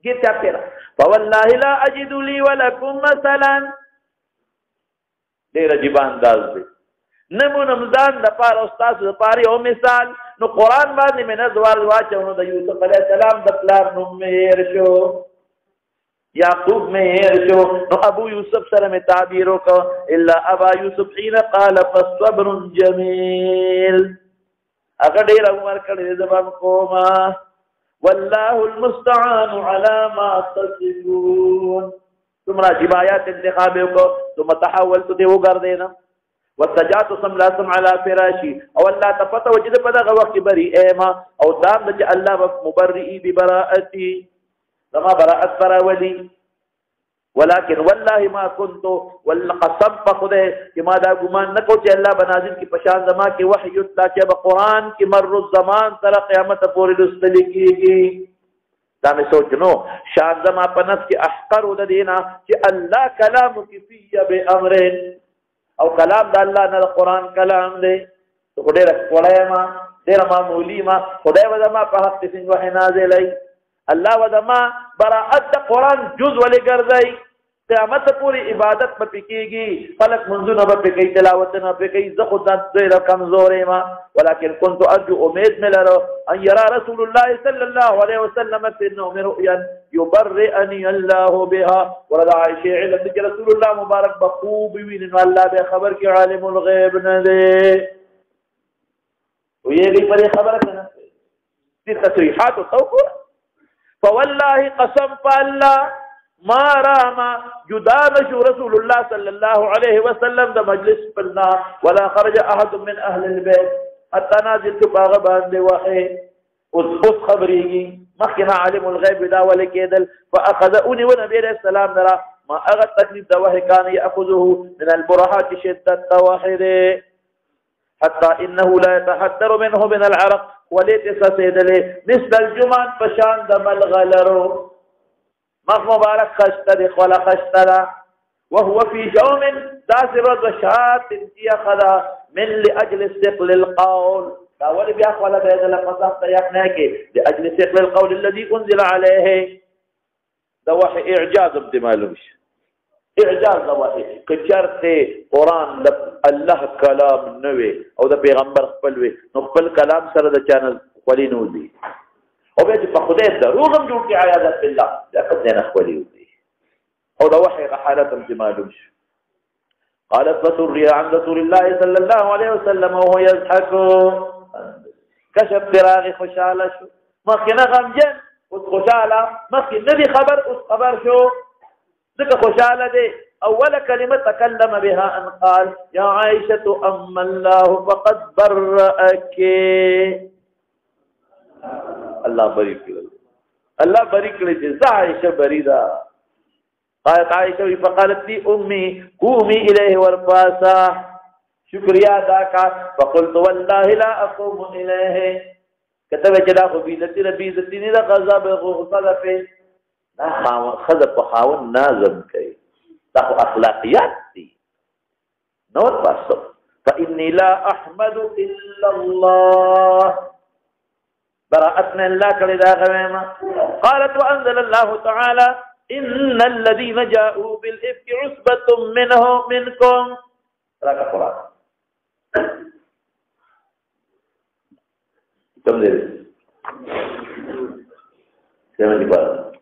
ګټه پیرا فوالله لا اجد لي ولكم مثلا ډیر عجیب انداز دی نمونه مزان د پاره استاد د پاره یو مثال نو قران باندې مې نظر واچو نو د یوسف علی السلام د پلار نوم مهر شو یعقوب مهر شو نو ابو یوسف سره مې تعبیر وکړ الا ابا یوسف حين قال فالصبر جميل هغه ډېر عمر کړی زبم کوما والله المستعان على ما تصفون ثم راجب آیات انتخاب کو ثم تحولت دی وګرځینا وسجات سملاسم على فراشي او الله تفت وجد په دغه وخت بری ایما او دام چې الله مبرئي ببراءتي لما براءت براولي ولكن والله ما كنت والقسم فخذه كما دا ګمان نکو چې الله بنازل کی پشان زما کې وحی یتلا چې په قران کې مر الزمان تر قیامت پورې لستل کیږي دا مې سوچنو شان زما په نفس کې احقر ود دینا چې الله کلام کی فی بامر او کلام د الله نه قران کلام دی ډېر وړای ما ډېر معمولی ما خدای وځما په حق څنګه وحی نازلای الله وځما براءت قرآن جز ولې ګرځي قیامت پوری عبادت په پکېږي خلق منځونه په پکې تلاوت نه پکې زه خود ډېر کمزورې ما ولكن كنت ارجو امید ملرو ان يرى رسول الله صلى الله عليه وسلم في النوم رؤيا يبرئني الله بها ورد عائشه علم چې رسول الله مبارک بخوب وین نو الله به خبر کې عالم الغیب نه دی ویږي پر خبره کنه دې تصریحات او توقع فوالله قسم بالله ما راما جدا نشو رسول الله صلى الله عليه وسلم ده مجلس پلنا ولا خرج احد من اهل البيت حتى نازلت باغ باندې وحي اس خبريږي مخنا عالم الغيب دا ولکېدل فاخذوني ونبي عليه السلام درا ما اغى التكليف ده وحي كان ياخذه من البرهات شده وحده حتى انه لا يتحدر منه من العرق وليت سيدله مثل الجمان فشان دم الغلرو مخ مبارك خشتر ولا خشتر وهو في جوم داسر وشات ياخذ من لاجل ثقل القول اول بیا ولا بهذا لفظ يقنا کې لاجل ثقل القول الذي انزل عليه ده وحي اعجاز بدمالوش اعجاز ده وحي کچرته قران الله کلام نوې او د پیغمبر خپل وي نو خپل کلام سره د چانل خولي نو دي او به په خدای دروغم جوړ کې عیاذ بالله لقد نه خولي دي او د وحي حالت معلوم شو قالت فسري عن رسول الله صلى الله عليه وسلم وهو يضحك كشف فراغ خوشاله شو مخنه غمجن او خوشاله مخنه دي خبر شو ذكر خوشاله دي أول كلمة تكلم بها أن قال يا عائشة أما الله فقد برأك الله بريك الله بريك لك عائشة بريدة قالت عائشة فقالت لي أمي قومي إليه ورفاسا شكريا ذاك فقلت والله لا أقوم إليه كتب جدا خبيزتي ربيزتي نذا غضب غضب لا خذب بخاون نازم كي تاخو اخلاقيات دي نور باسو فاني لا احمد الا الله براءتنا الله كذا غمما قالت وانزل الله تعالى ان الذين جاءوا بالافك عصبه منكم راك قران كم دي كم دي بقى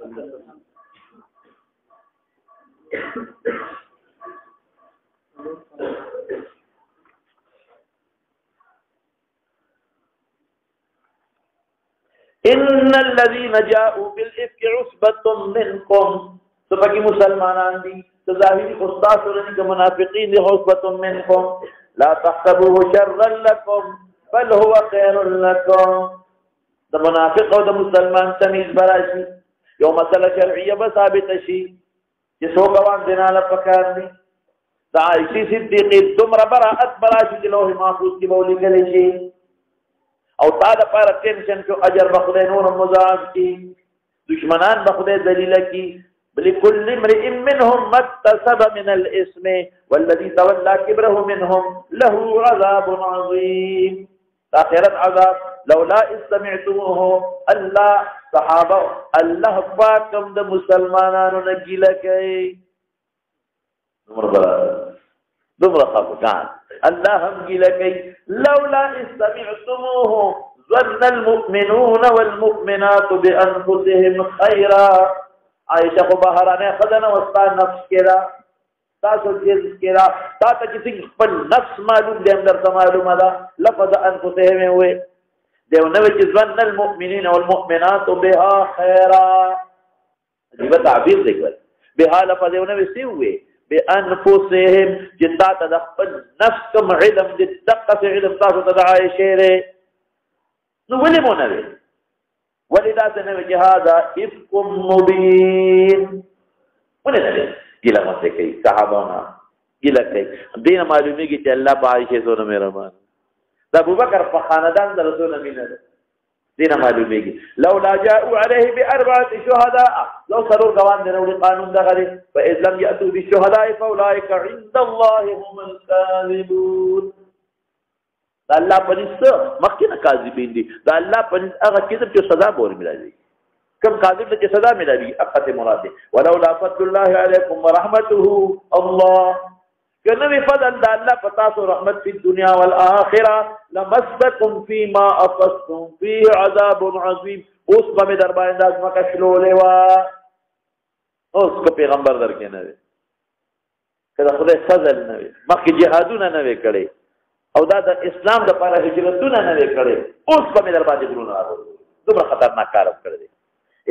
ان الذين جاءوا بالافك عصبه منكم سبقي مسلمانان دي ظاهري استاد ورني منافقين دي عصبه منكم لا تحسبوه شرا لكم بل هو خير لكم ده منافق او ده مسلمان تمييز براشي يوم مساله شرعيه ثابت شي چې څو قوان دیناله پکار دي دا عائشہ صدیقہ تمره براءت براشي چې لوح محفوظ کې بولی کلی شي او تا د پاره ټینشن کو اجر بخدای نور مضاعف کی دشمنان بخدای ذلیل کی بلكل امرئ منهم ما اكتسب من الاثم والذي تولى كبره منهم له عذاب عظيم آخرت عذاب لولا استمعتموه الله صحابه الله پاکم د مسلمانانو نګیله کوي دومره خفقان الله هم ګیله کوي لولا استمعتموه ظن المؤمنون والمؤمنات بانفسهم خيرا عائشہ کو بهرانه خدانه وستا نفس کړه تاسو دې کړه تاسو چې خپل نفس معلوم دې اندر ته معلومه ده لفظ انفسهم وي دیو نوی چی ظن المؤمنین والمؤمنات بها خیرا عجیبہ تعبیر دیکھو بها لفظ دیو نوی سی ہوئے بانفسهم جتا تدخل نفس کم علم دقت علم تاسو تدعای شیرے نو ولی مو نوی ولی دا سنوی جهادا افکم مبین ولی نوی گیلہ مت کئی صحابونا گیلہ کئی دین معلومی کی چی اللہ پا عائشہ سونا میرا مان دا ابو بکر پا خاندان دا رسول امین دا دین معلومی کی لولا جاؤ علیہ باربعت شہداء لو سرور قوان دینا ولی قانون دا غری فإذ لم یأتو بالشہداء فاولائک عند اللہ هم الكاذبون دا اللہ پنیس مخینا کاذبین دی دا اللہ پنیس اغا کذب جو سزا بور ملا دی کم کاذب جو سزا ملا دی اقت مراد دی ولولا فضل اللہ علیکم ورحمته اللہ کہ نبی فضل دا اللہ پتاسو رحمت فی الدنیا والآخرہ لمسکم فیما افستم فی عذاب عظیم اس بمی دربا انداز مکشلو لیوا اس کو پیغمبر در کے نوے کہ خدا فضل نوے مکی جہادون نوے کڑے او دا اسلام دا پارا حجرتون نوے کڑے اس بمی دربا جبرون آدھو دمرا خطرناک کارب کردے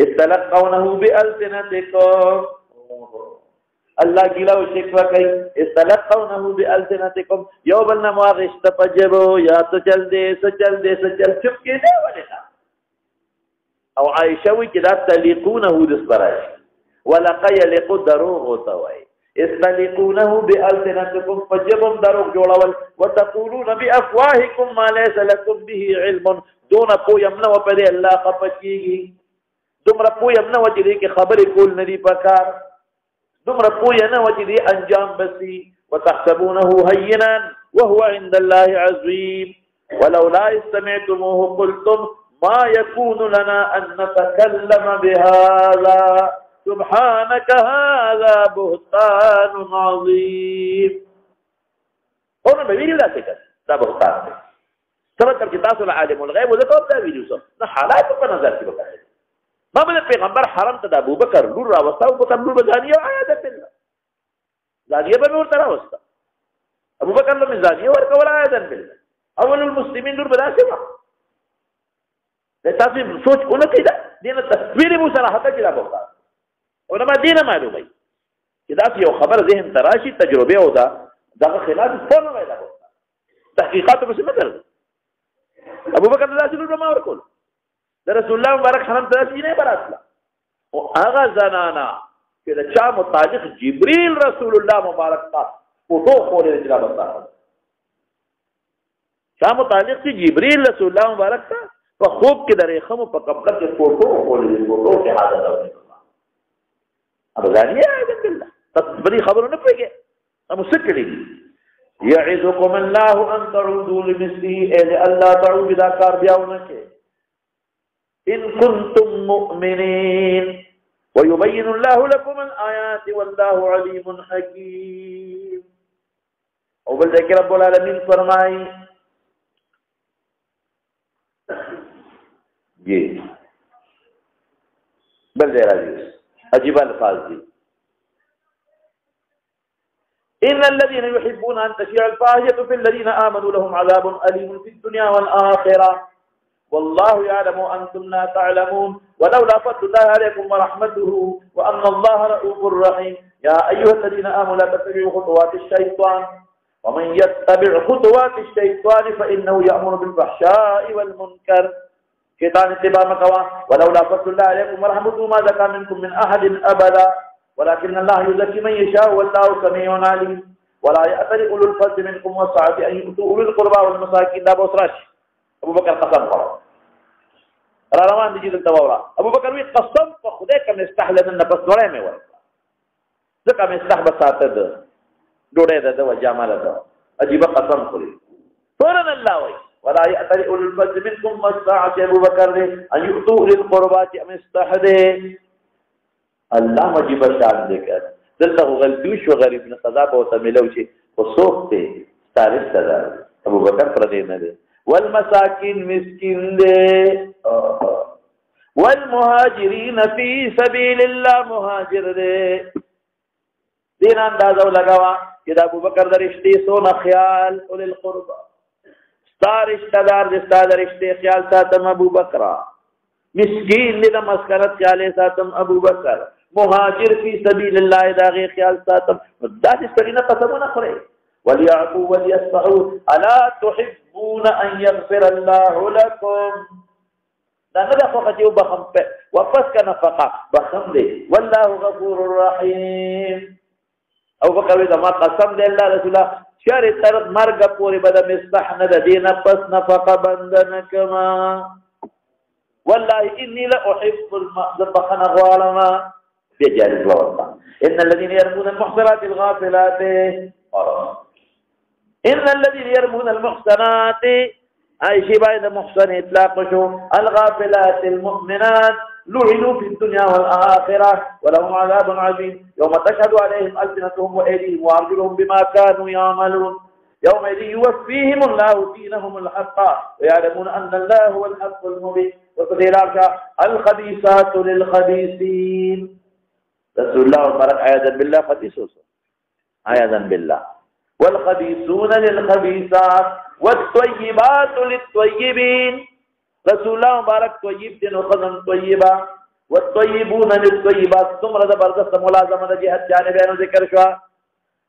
استلقونہو بألسنتکم اللہ گیلا و شکوہ کئی استلقونہو بألسنتکم یو بلنا مواغشت پجبو یا تو چل دے چپ کے دے ولنا او عائشوی چدا تلیقونہو دس برائش ولقا یلقو دروغ ہوتاوائی استلقونہو بألسنتکم پجبم دروغ جوڑاول وتقولون بأفواہکم ما لیس لکم به علم دون پو یمنو پدے اللہ خپچی گی دمرا پو یمنو چدے کہ خبر کول ندی پکار دمرا پویا نوچی دی انجام بسی وتحسبونه هينا وهو عند الله عظيم ولولا استمعتموه قلتم ما يكون لنا أن نتكلم بهذا سبحانك هذا بهتان عظيم قولنا بویلیو دا سکر دا بهتان دے سبت کر کتاس العالم الغیب وذکر دا ویلیو سب نا حالات پر نظر کی بکر ما بل پیغمبر حرم ته ابو بکر لور راوستا ابو بکر لور بزانیه آیات بالله زانیه به ورته راوستا ابو بکر له زانیه ورکه ولا آیات بالله اول المسلمین لور بداسه ما د تاسو سوچ کو نه کیدا دینه تصویر مو سره حتی کلا بوتا علماء دینه معلومه چې دا یو خبر ذهن تراشی تجربه او دا دغه خلاف فون ویلا بوتا تحقیقات به څه مطلب ابو بکر داسې لور ما ورکول رسول الله مبارک حرم تراسی نه براتلا او هغه زنانا چې دا چا متعلق جبريل رسول الله مبارک تا فوټو خورې چې را بتا چا متعلق چې جبريل رسول الله مبارک تا په خوب کې درې خمو په قبقه کې فوټو خورې فوټو کې حاضر دی ابو زانیه بالله تبدي خبرونه پېږي ابو سکړي يعظكم الله ان تعودوا لمثله الا الله تعود بذا کار بیاونه کې إن كنتم مؤمنين ويبين الله لكم الآيات والله عليم حكيم او بل ذکر رب العالمین فرمائی جی بل ذرا عجیب الفاظ دی إن الذين يحبون أن تشيع الفاحشة في الذين آمنوا لهم عذاب أليم في الدنيا والآخرة والله يعلم أنتم لا تعلمون ولولا فضل الله عليكم ورحمته وأن الله رؤوف رحيم يا أيها الذين آمنوا لا تتبعوا خطوات الشيطان ومن يتبع خطوات الشيطان فإنه يأمر بالفحشاء والمنكر شيطان اتباع مكوا ولولا فضل الله عليكم ورحمته ما زكى منكم من أحد أبدا ولكن الله يزكي من يشاء والله سميع عليم ولا يأتل أولو الفضل منكم والسعة أن يؤتوا أولي القربى والمساكين دا بوسراش ابو بکر قسم قرأ را روان دي جدل تواورا ابو بکر وی قسم په خدای کوم استحللن پس وړای مې ورکړه ځکه مې استحب ساته ده ډوړې ده و جامل ده عجیب قسم خوري فورن الله وی ولا يأتل أولو الفضل منكم والسعة ابو بکر ان يؤتوا أولي القربى ام استحده الله مجيب شان دې کړ دلته غلطي شو غریب نه سزا به وته ملو شي وسوخ ته تاریخ سزا ابو بکر پر دې نه دي والمساكين مسكين دے والمهاجرين في سبيل الله مهاجر دے دین اندازو لگاوا کہ ابو بکر درشتی سونا خیال اول القربہ ستا رشتہ دار دې ستا د رشتې خیال ساتم ابو بکر، مسکین دې د مسکنت خیال ساتم ابو بکر، مهاجر فی سبیل الله دا غي خیال ساتم. دا چې سړی نه قسمونه خوري. وليعفوا وليصفحوا الا تحبون ان يغفر الله لكم. دا نه د فقط یو بخم په واپس کنه فقط بخم دی والله غفور رحیم. او بکر دا ما قسم دی الله رسول الله شر تر مرګ پورې بد مصبح نه د دینه پس نفقه بندنه کما والله اني لا احب المذبحن غوالما بجاري الوطن. ان الذين يرمون المحصنات الغافلات ان الذين يرمون المحصنات اي شيء بعد محصن اطلاق شو الغافلات المؤمنات لعنوا في الدنيا والاخره ولهم عذاب عظيم يوم تشهد عليهم السنتهم وايديهم وارجلهم بما كانوا يعملون يومئذ يوفيهم الله دينهم الحق ويعلمون ان الله هو الحق المبين. الخبيثات للخبيثين. رسول الله وبارك عياذا بالله خبيث عياذا بالله. والخبيثون للخبيثات والطيبات للطيبين. رسول الله مبارك طيب دين وخزن طيبة والطيبون للطيبات. ثم زبردست ملازمة جهة جانبين ذكر شوى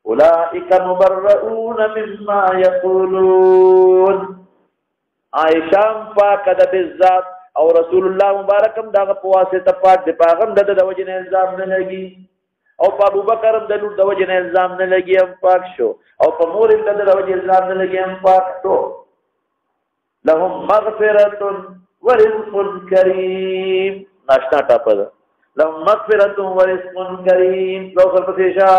اولئك مبرؤون مما يقولون. عائشہ پاک د بالذات او رسول الله مبارکم داغه په واسطه پاک دی، پاغم د وجه نه الزام نه لګي، او په ابو بکر د لور د وجه نه الزام نه لګي هم پاک شو، او په مور د وجه الزام نه لګي هم پاک شو. لهم مغفرة ورزق کریم. ناشنا ټاپه ده. لهم مغفرة ورزق کریم. لو صرف تیشا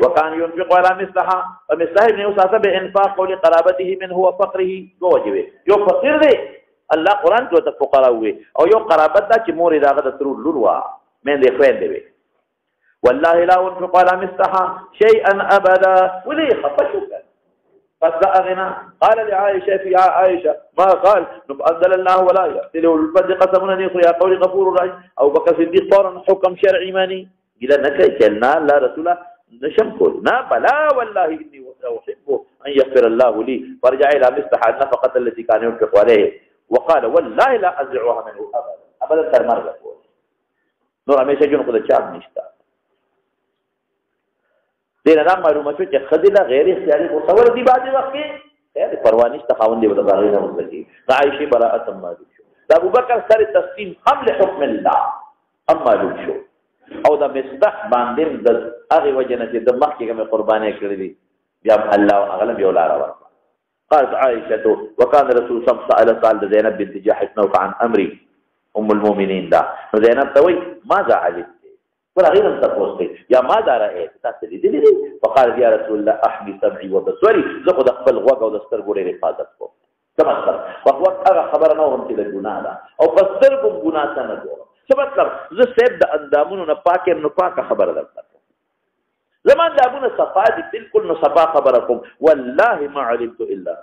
وكان ينفق على مثلها ومثلها ابن يوسف بانفاق لقرابته من هو فقره ووجبه. یو فقیر دی الله قران کې ته فقرا وي، او یو قرابت دا چې مور داغه د تر لور وا مې دې خويندې وي. والله لا ينفق على مثلها شيئا ابدا ولي خفشك فاستغنى. قال لعائشه في عائشه ما قال انزل الله ولا يقتل الفرد قسمنا يا قول غفور رحيم. او بكر الصديق فورا حكم شرعي ماني قال نكاي كلنا لا رسول نشم كل نا بلا والله اني احب ان يغفر الله لي فرجع الى مصلحه النفقه التي كان ينفق عليه وقال والله لا ازعها منه ابدا ابدا تر مرغ نور همیشه جون خود چاپ نشتا. دین دا معلومه شو چې خدله غیر اختیاري او تصور دی بعد وخت کې خیر پروا نشته خاوند دی ودا غیر مسلکی. عائشه براءه معلوم شو. دا ابوبکر سره تسلیم حمل حکم الله هم معلوم شو. او دا مصدح باندې د هغه وجنه چې د مخکې کوم قرباني کړې دي بیا الله اغلب یو لار ورته. قالت عائشه وكان رسول صلى الله عليه وسلم زينب بنت جحش نوف عن امري ام المؤمنين دا زينب توي ماذا علمت ولا غير تفوسي يا ماذا رايت تاسدي دي فقال يا رسول الله احمي سمعي وبصري زخد خپل غوږ او دستر ګورې حفاظت کو تمثل وقت هغه خبر نه ورم چې د ګناه ده او بستر کو ګناه نه جوړ څه مطلب زه سید د اندامونو نه پاکم نو پاکه خبره درته زمان دابونه صفا دي بالکل نو صفا خبركم والله ما علمت الا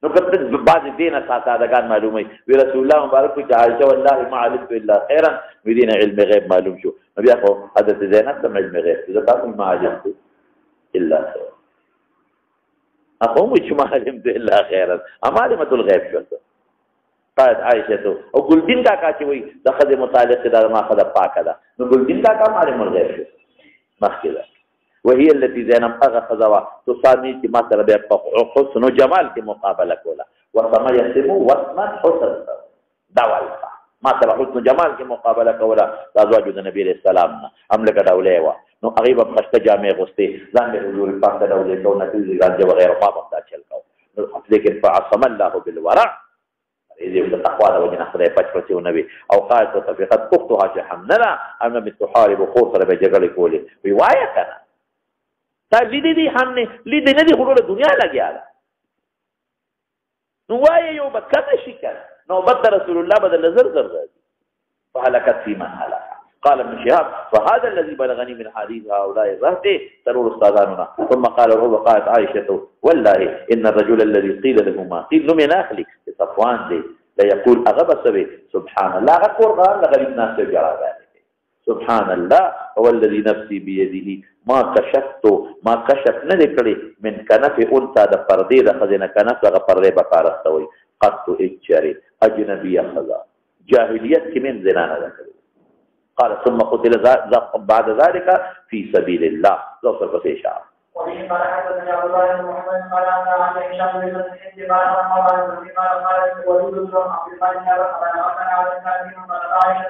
نو کته بعض دینه ساتهدگان معلومه وی رسول الله مبارک کی عائشہ والله ما علمت الا خيرا بدين علم غیب معلوم شو نبی اخو حضرت زینب تم علم غیب ذکر ما علمت الا خيرا اخو مش ما علمت الا خيرا امالمه الغیب شو قالت عائشه او ګلدین کا چې وی دغه متعلق دا ما خدا پاکه ده نو ګلدین کا عالم الغیب شو مخکله وهي التي زينب اخذوا تصاني في ما ترى حسن وجمال في مقابله کولا وسما يسم وسما حسن داوال ما ترى حسن جمال في مقابله کولا ازواج النبي عليه السلام هم لك دولهوا نو غریب خشته جامع غسته ځان له حضور پاک ته دولې کو نتیجه غاجه وغيرها ما بقى چل کو لیکن فعصم الله بالورع إذا التقوى ده وجنا خدای پچ نبی او قالت تفقت اختها جهنم اما بتحارب خور بجرل کولی روايه کنا تا لیدی دی هم نه لیدی نه دی خلول دنیا لګیا ده نو وای یو بکته شکر نو بد رسول الله بدل زر فهلكت في من هلك. قال ابن شهاب فهذا الذي بلغني من حديث هؤلاء الرهط ترور استاذاننا. ثم قال الرب قالت عائشه والله ان الرجل الذي قيل له ما قيل من اخلي صفوان دي لا يقول اغبس به سبحان الله قران لغريب ناس جرى ذلك سبحان الله هو الذي نفسي بيده ما کشف نه کړي من کنف انثى د پردې د خزینه کنف د پردې په کارستوي قط اجري اجنبي خزا جاهلیت کې من زنا نه کړي قال ثم قتل بعد ذلك في سبيل الله لو پر پسې شاه وفي قال حدثنا عبد الله بن محمد قال عن هشام بن الحنت قال عن وليد بن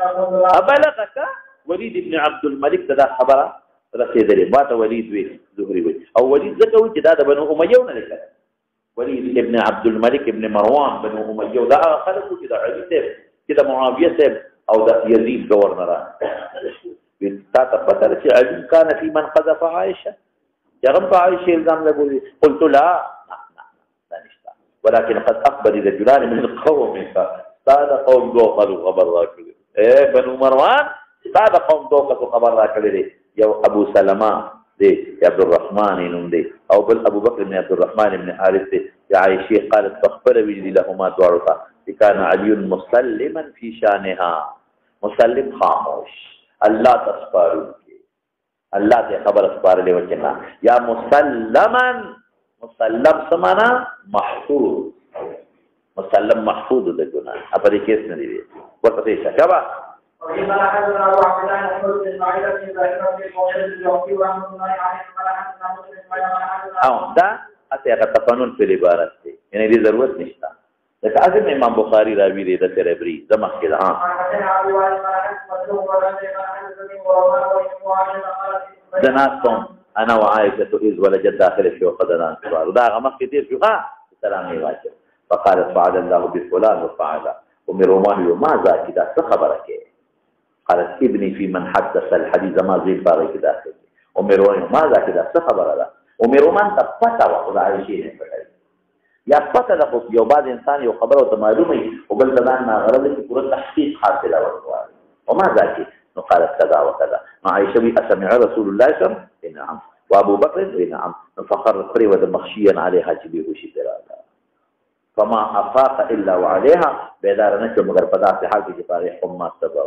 عبد الله ابلغك وليد بن عبد الملك دا خبره رسیدلې ما ته ولید وی زهري وی او ولید ځکه وی چې دا د بنو امیه نه لیکل ولید ابن عبد الملك ابن مروان بنو امیه دا خلکو چې د علي ته چې د معاویه ته او د یزید گورنر تا ته پته چې علي كان في من قذف عائشه يغم عائشه الزام لګولي قلت لا نشتا ولكن قد اقبل رجلان من القوم فصاد قوم دو قالوا خبر راكل بنو مروان صاد قوم دو خبر راكل یو ابو سلمہ دی عبد الرحمن نوم دی او بل ابو بکر بن عبد الرحمن بن حارث دی عائشه قالت فخبر وجدي لهما دعوتا كان علي مسلما في شانها مسلم خاموش الله تسپارو الله ته خبر اسپارلې وکنا یا مسلم سمانا محفوظ مسلم محفوظ د ګنا په دې کې څه دی ورته څه شبا وإذا حدثنا أبو عبد الله محمود بن إسماعيل بن إبراهيم بن الموحد الجوفي ورحمة الله عليه قال حدثنا مسلم بن إسماعيل دا أتى تفنن في العبارات دي يعني دي ضرورت نشتا لكن عزم إمام بخاري راوي دي ده تربري زمخ كده دناستم أنا وعائشة إذ ولجت داخل في وقدنا انتظار ودا غمخ كتير في سلام واجب فقالت فعل الله بفلان وفعل ومرومان ماذا كده خبرك قالت ابني في من حدث الحديث ما زين باغي كده ومروان ماذا كده خبر لا ومرومان تفتى وخدا عايشين يا فتى له يو بعد انسان يو خبره معلومه وبل ځان ما غرض کی پورا تحقیق حاصله ورته وما ذاك قالت كذا وكذا مع عائشه اسمع رسول الله صلى الله عليه وسلم نعم وابو بكر نعم فخر قريبا مخشيا عليها جبيه شدرا فما افاق الا وعليها بيدار نشو مگر پدا سے حال کی پاره حما سبا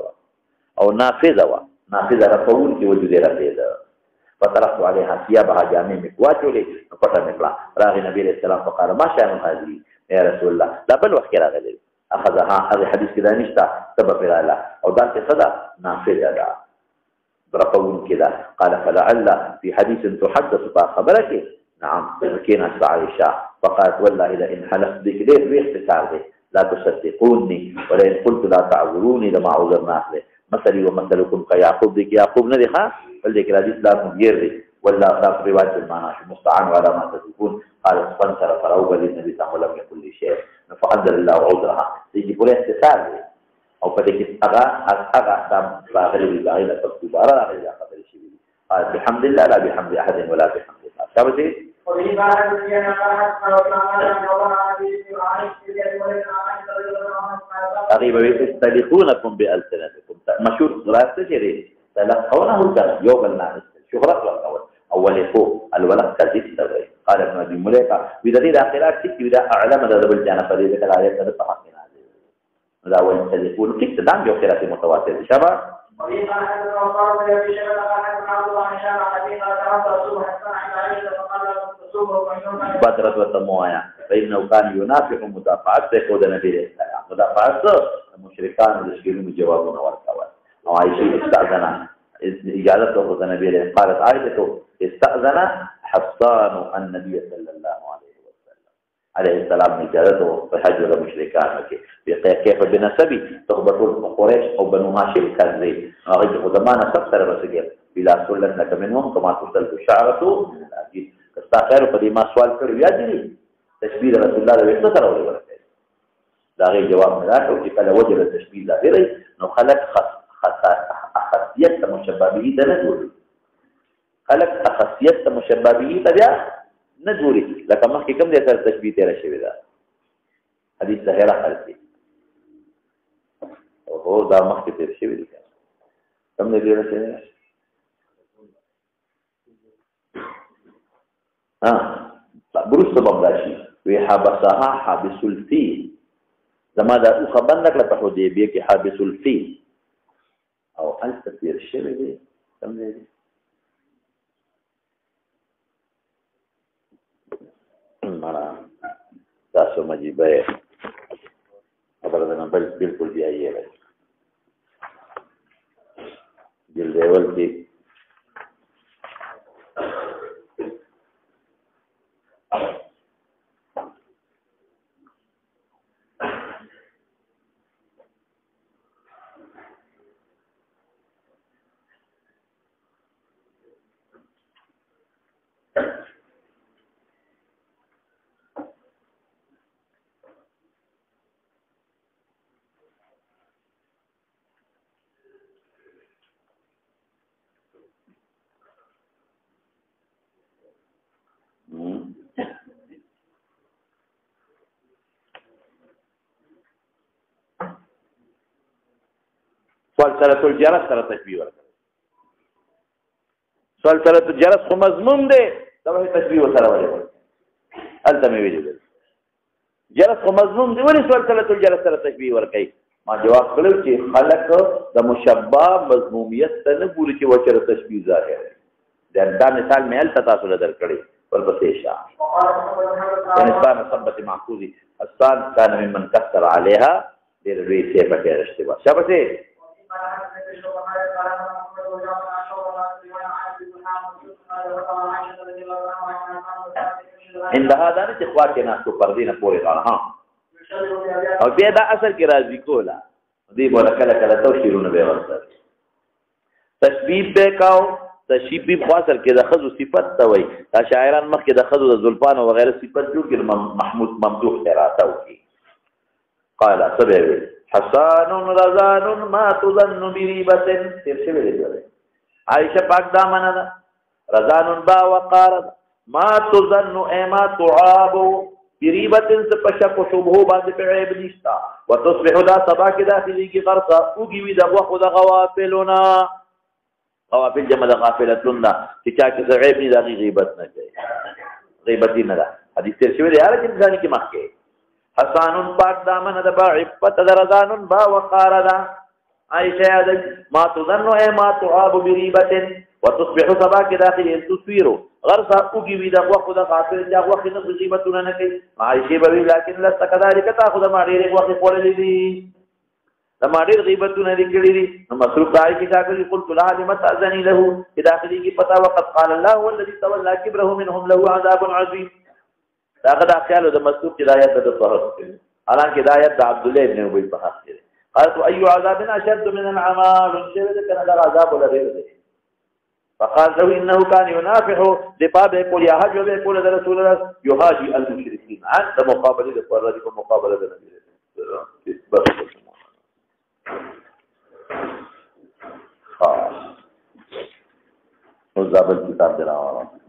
او نافذه رفعون کی وجود رفیده فطرحت عليها ثيابها جامع مكواتولي فقط نقلا راغي نبي عليه السلام فقال ما شأن هذه يا رسول الله لا بل وحكي راغي اخذها هذا حديث كده نشتا سبب لا او ذات صدا نافذه دا رفعون كده قال فلعل في حديث تحدث فخبرك نعم فكينا عائشة فقالت والله إذا إن حلفت بك ليه باختصار لا تصدقوني ولا إن قلت لا تعذروني لما عذرناه له مثلي ومثلكم كيعقوب ديك يعقوب ندخا فلذلك الحديث لا مغير ولا صاف رواية المعنى مستعان على ما تكون قال فانصرف الأول للنبي صلى الله عليه وسلم لم يكن لي شيء فقدر الله عذرها يجي بقول اختصار أو فلذلك أغا دام باغلي بالباغلة تكتب أرى غير قدر شيء قال بحمد الله لا بحمد أحد ولا بحمد الله شابتي غريبة يستلقونكم بألسنتكم مشهور دراسة جري تلقونه الكلام يوم الناس شهرة والقول أول فوق الولد كذب تبعي قال ابن أبي مليكة بدليل آخرات كيف إذا أعلم ذا بالجانب فلذلك الآيات كذب حقنا هذا هو يستلقون كيف تدام بأخرات متواتر شباب وفي قال حدثنا وقال في ابي شيبه قال حدثنا عبد الله بن شام عن ابي قال تعرض الصبح حتى عند عائشه فقال بدرت وتموايا فانه كان ينافق مدافعات كود النبي عليه السلام مدافعات المشركان يشكلون جوابنا ورقوا او عائشه استاذنا اجازته النبي قالت عائشه استاذن حصان النبي صلى الله عليه السلام اجازته فحجر المشركان كيف بنسبي تخبطوا قريش او بنو هاشم كذي اغيث زمانه سبسر رسول بلا سلنك منهم كما تسلك الشعرة من الأكيد استاخر قديما سؤال كرو يجري تشبيه رسول الله ويسا تروا لورته دا غير جواب ملاك وكذا وجه التشبيه ظاهري انه خلق خاصية مشبابه ده نزوري خلق خاصية مشبابه ده نزوري لكن ما كم دي اثر تشبيه تیرا شوی ده حدیث ظاهره خلقي او دا مخکې تیر شوی دي کم دي تیر شوی ده بروس بمداشي وي حبسها حابس الفيل زما دا خبرنك له حديبيه کې حابس الفيل او هلته تېر شوی دی کوم ځای دی مړه تاسو مجیبه یې خبره ده نه بلکل بیا یې جلد اول کې سلسلة الجرس سره تشبیه ورکړي سلسلة الجرس خو مضمون دی دا به تشبیه سره ورکړي هلته مې ویلي جرس خو مضمون دی ولې سلسلة الجرس سره تشبیه ورکړي ما جواب کړو چې خلق د مشبہ مضمومیت ته نه ګوري چې وچره تشبیه ظاهر دی دا مثال مې هلته تاسو له درکړي ورپسې شه انسان ثبت معقوذي السان كان ممن كسر عليها ډېر لوی څه پکې اشتباه شابه ان هذا نه چې خوا کې ناستو پردې نه پورې غاړه ها او بیا دا اثر کې راځي کولا دې بوله کله کله توشیرونه به ورته تشبیه به کاو تشبیه خو اثر کې د خذو صفت ته وای دا شاعران مخکې د خذو د زلفان او غیره صفت جوړ کړي محمود ممدوح راته وکي قال سبب حسان رزان ما تظن بريبه تیر شوی دی عائشہ پاک دامن ده رزان با وقار ما تظن اما تعاب بريبه سپشک شبهه باندې په عیب نشتا وتصبح دا صبا کې داخلي کې غرقا اوږي وي د وخت د غوافلنا غوافل جمع د غافلتون دا چې چا کې عیب نه دغه غیبت نه کوي غیبت نه ده حدیث تیر شوی دی هر انسان کې مخکې حسان پاک دامن د با عفت درزان با وقار دا عائشہ ما تظن ما تعاب بريبه وتصبح صبا کې داخل تصویر غرسا اوږي وي د وخت د غافل دا وخت نه غیبتونه نه کوي عائشہ به لكن لست كذلك تاخذ ما ډېر وخت کولې دي د ما ډېر غیبتونه لري دي نو مصروف عائشہ څنګه قلت لها لما تاذني له داخلي کې پتا وقت قال الله والذي تولى كبره منهم له عذاب عظيم داغه د خیال د مسعود هدایت د صحت حالانکه هدایت د عبد الله ابن ابي په حق دی قالت اي عذاب اشد من العمى شهد كان هذا عذاب ولا غير ذلك فقال له انه كان ينافح لباب يقول يا حج ويقول رسول الله يهاجي المشركين عند مقابله القرآن ومقابله النبي بس خلاص وزابل كتاب دراوه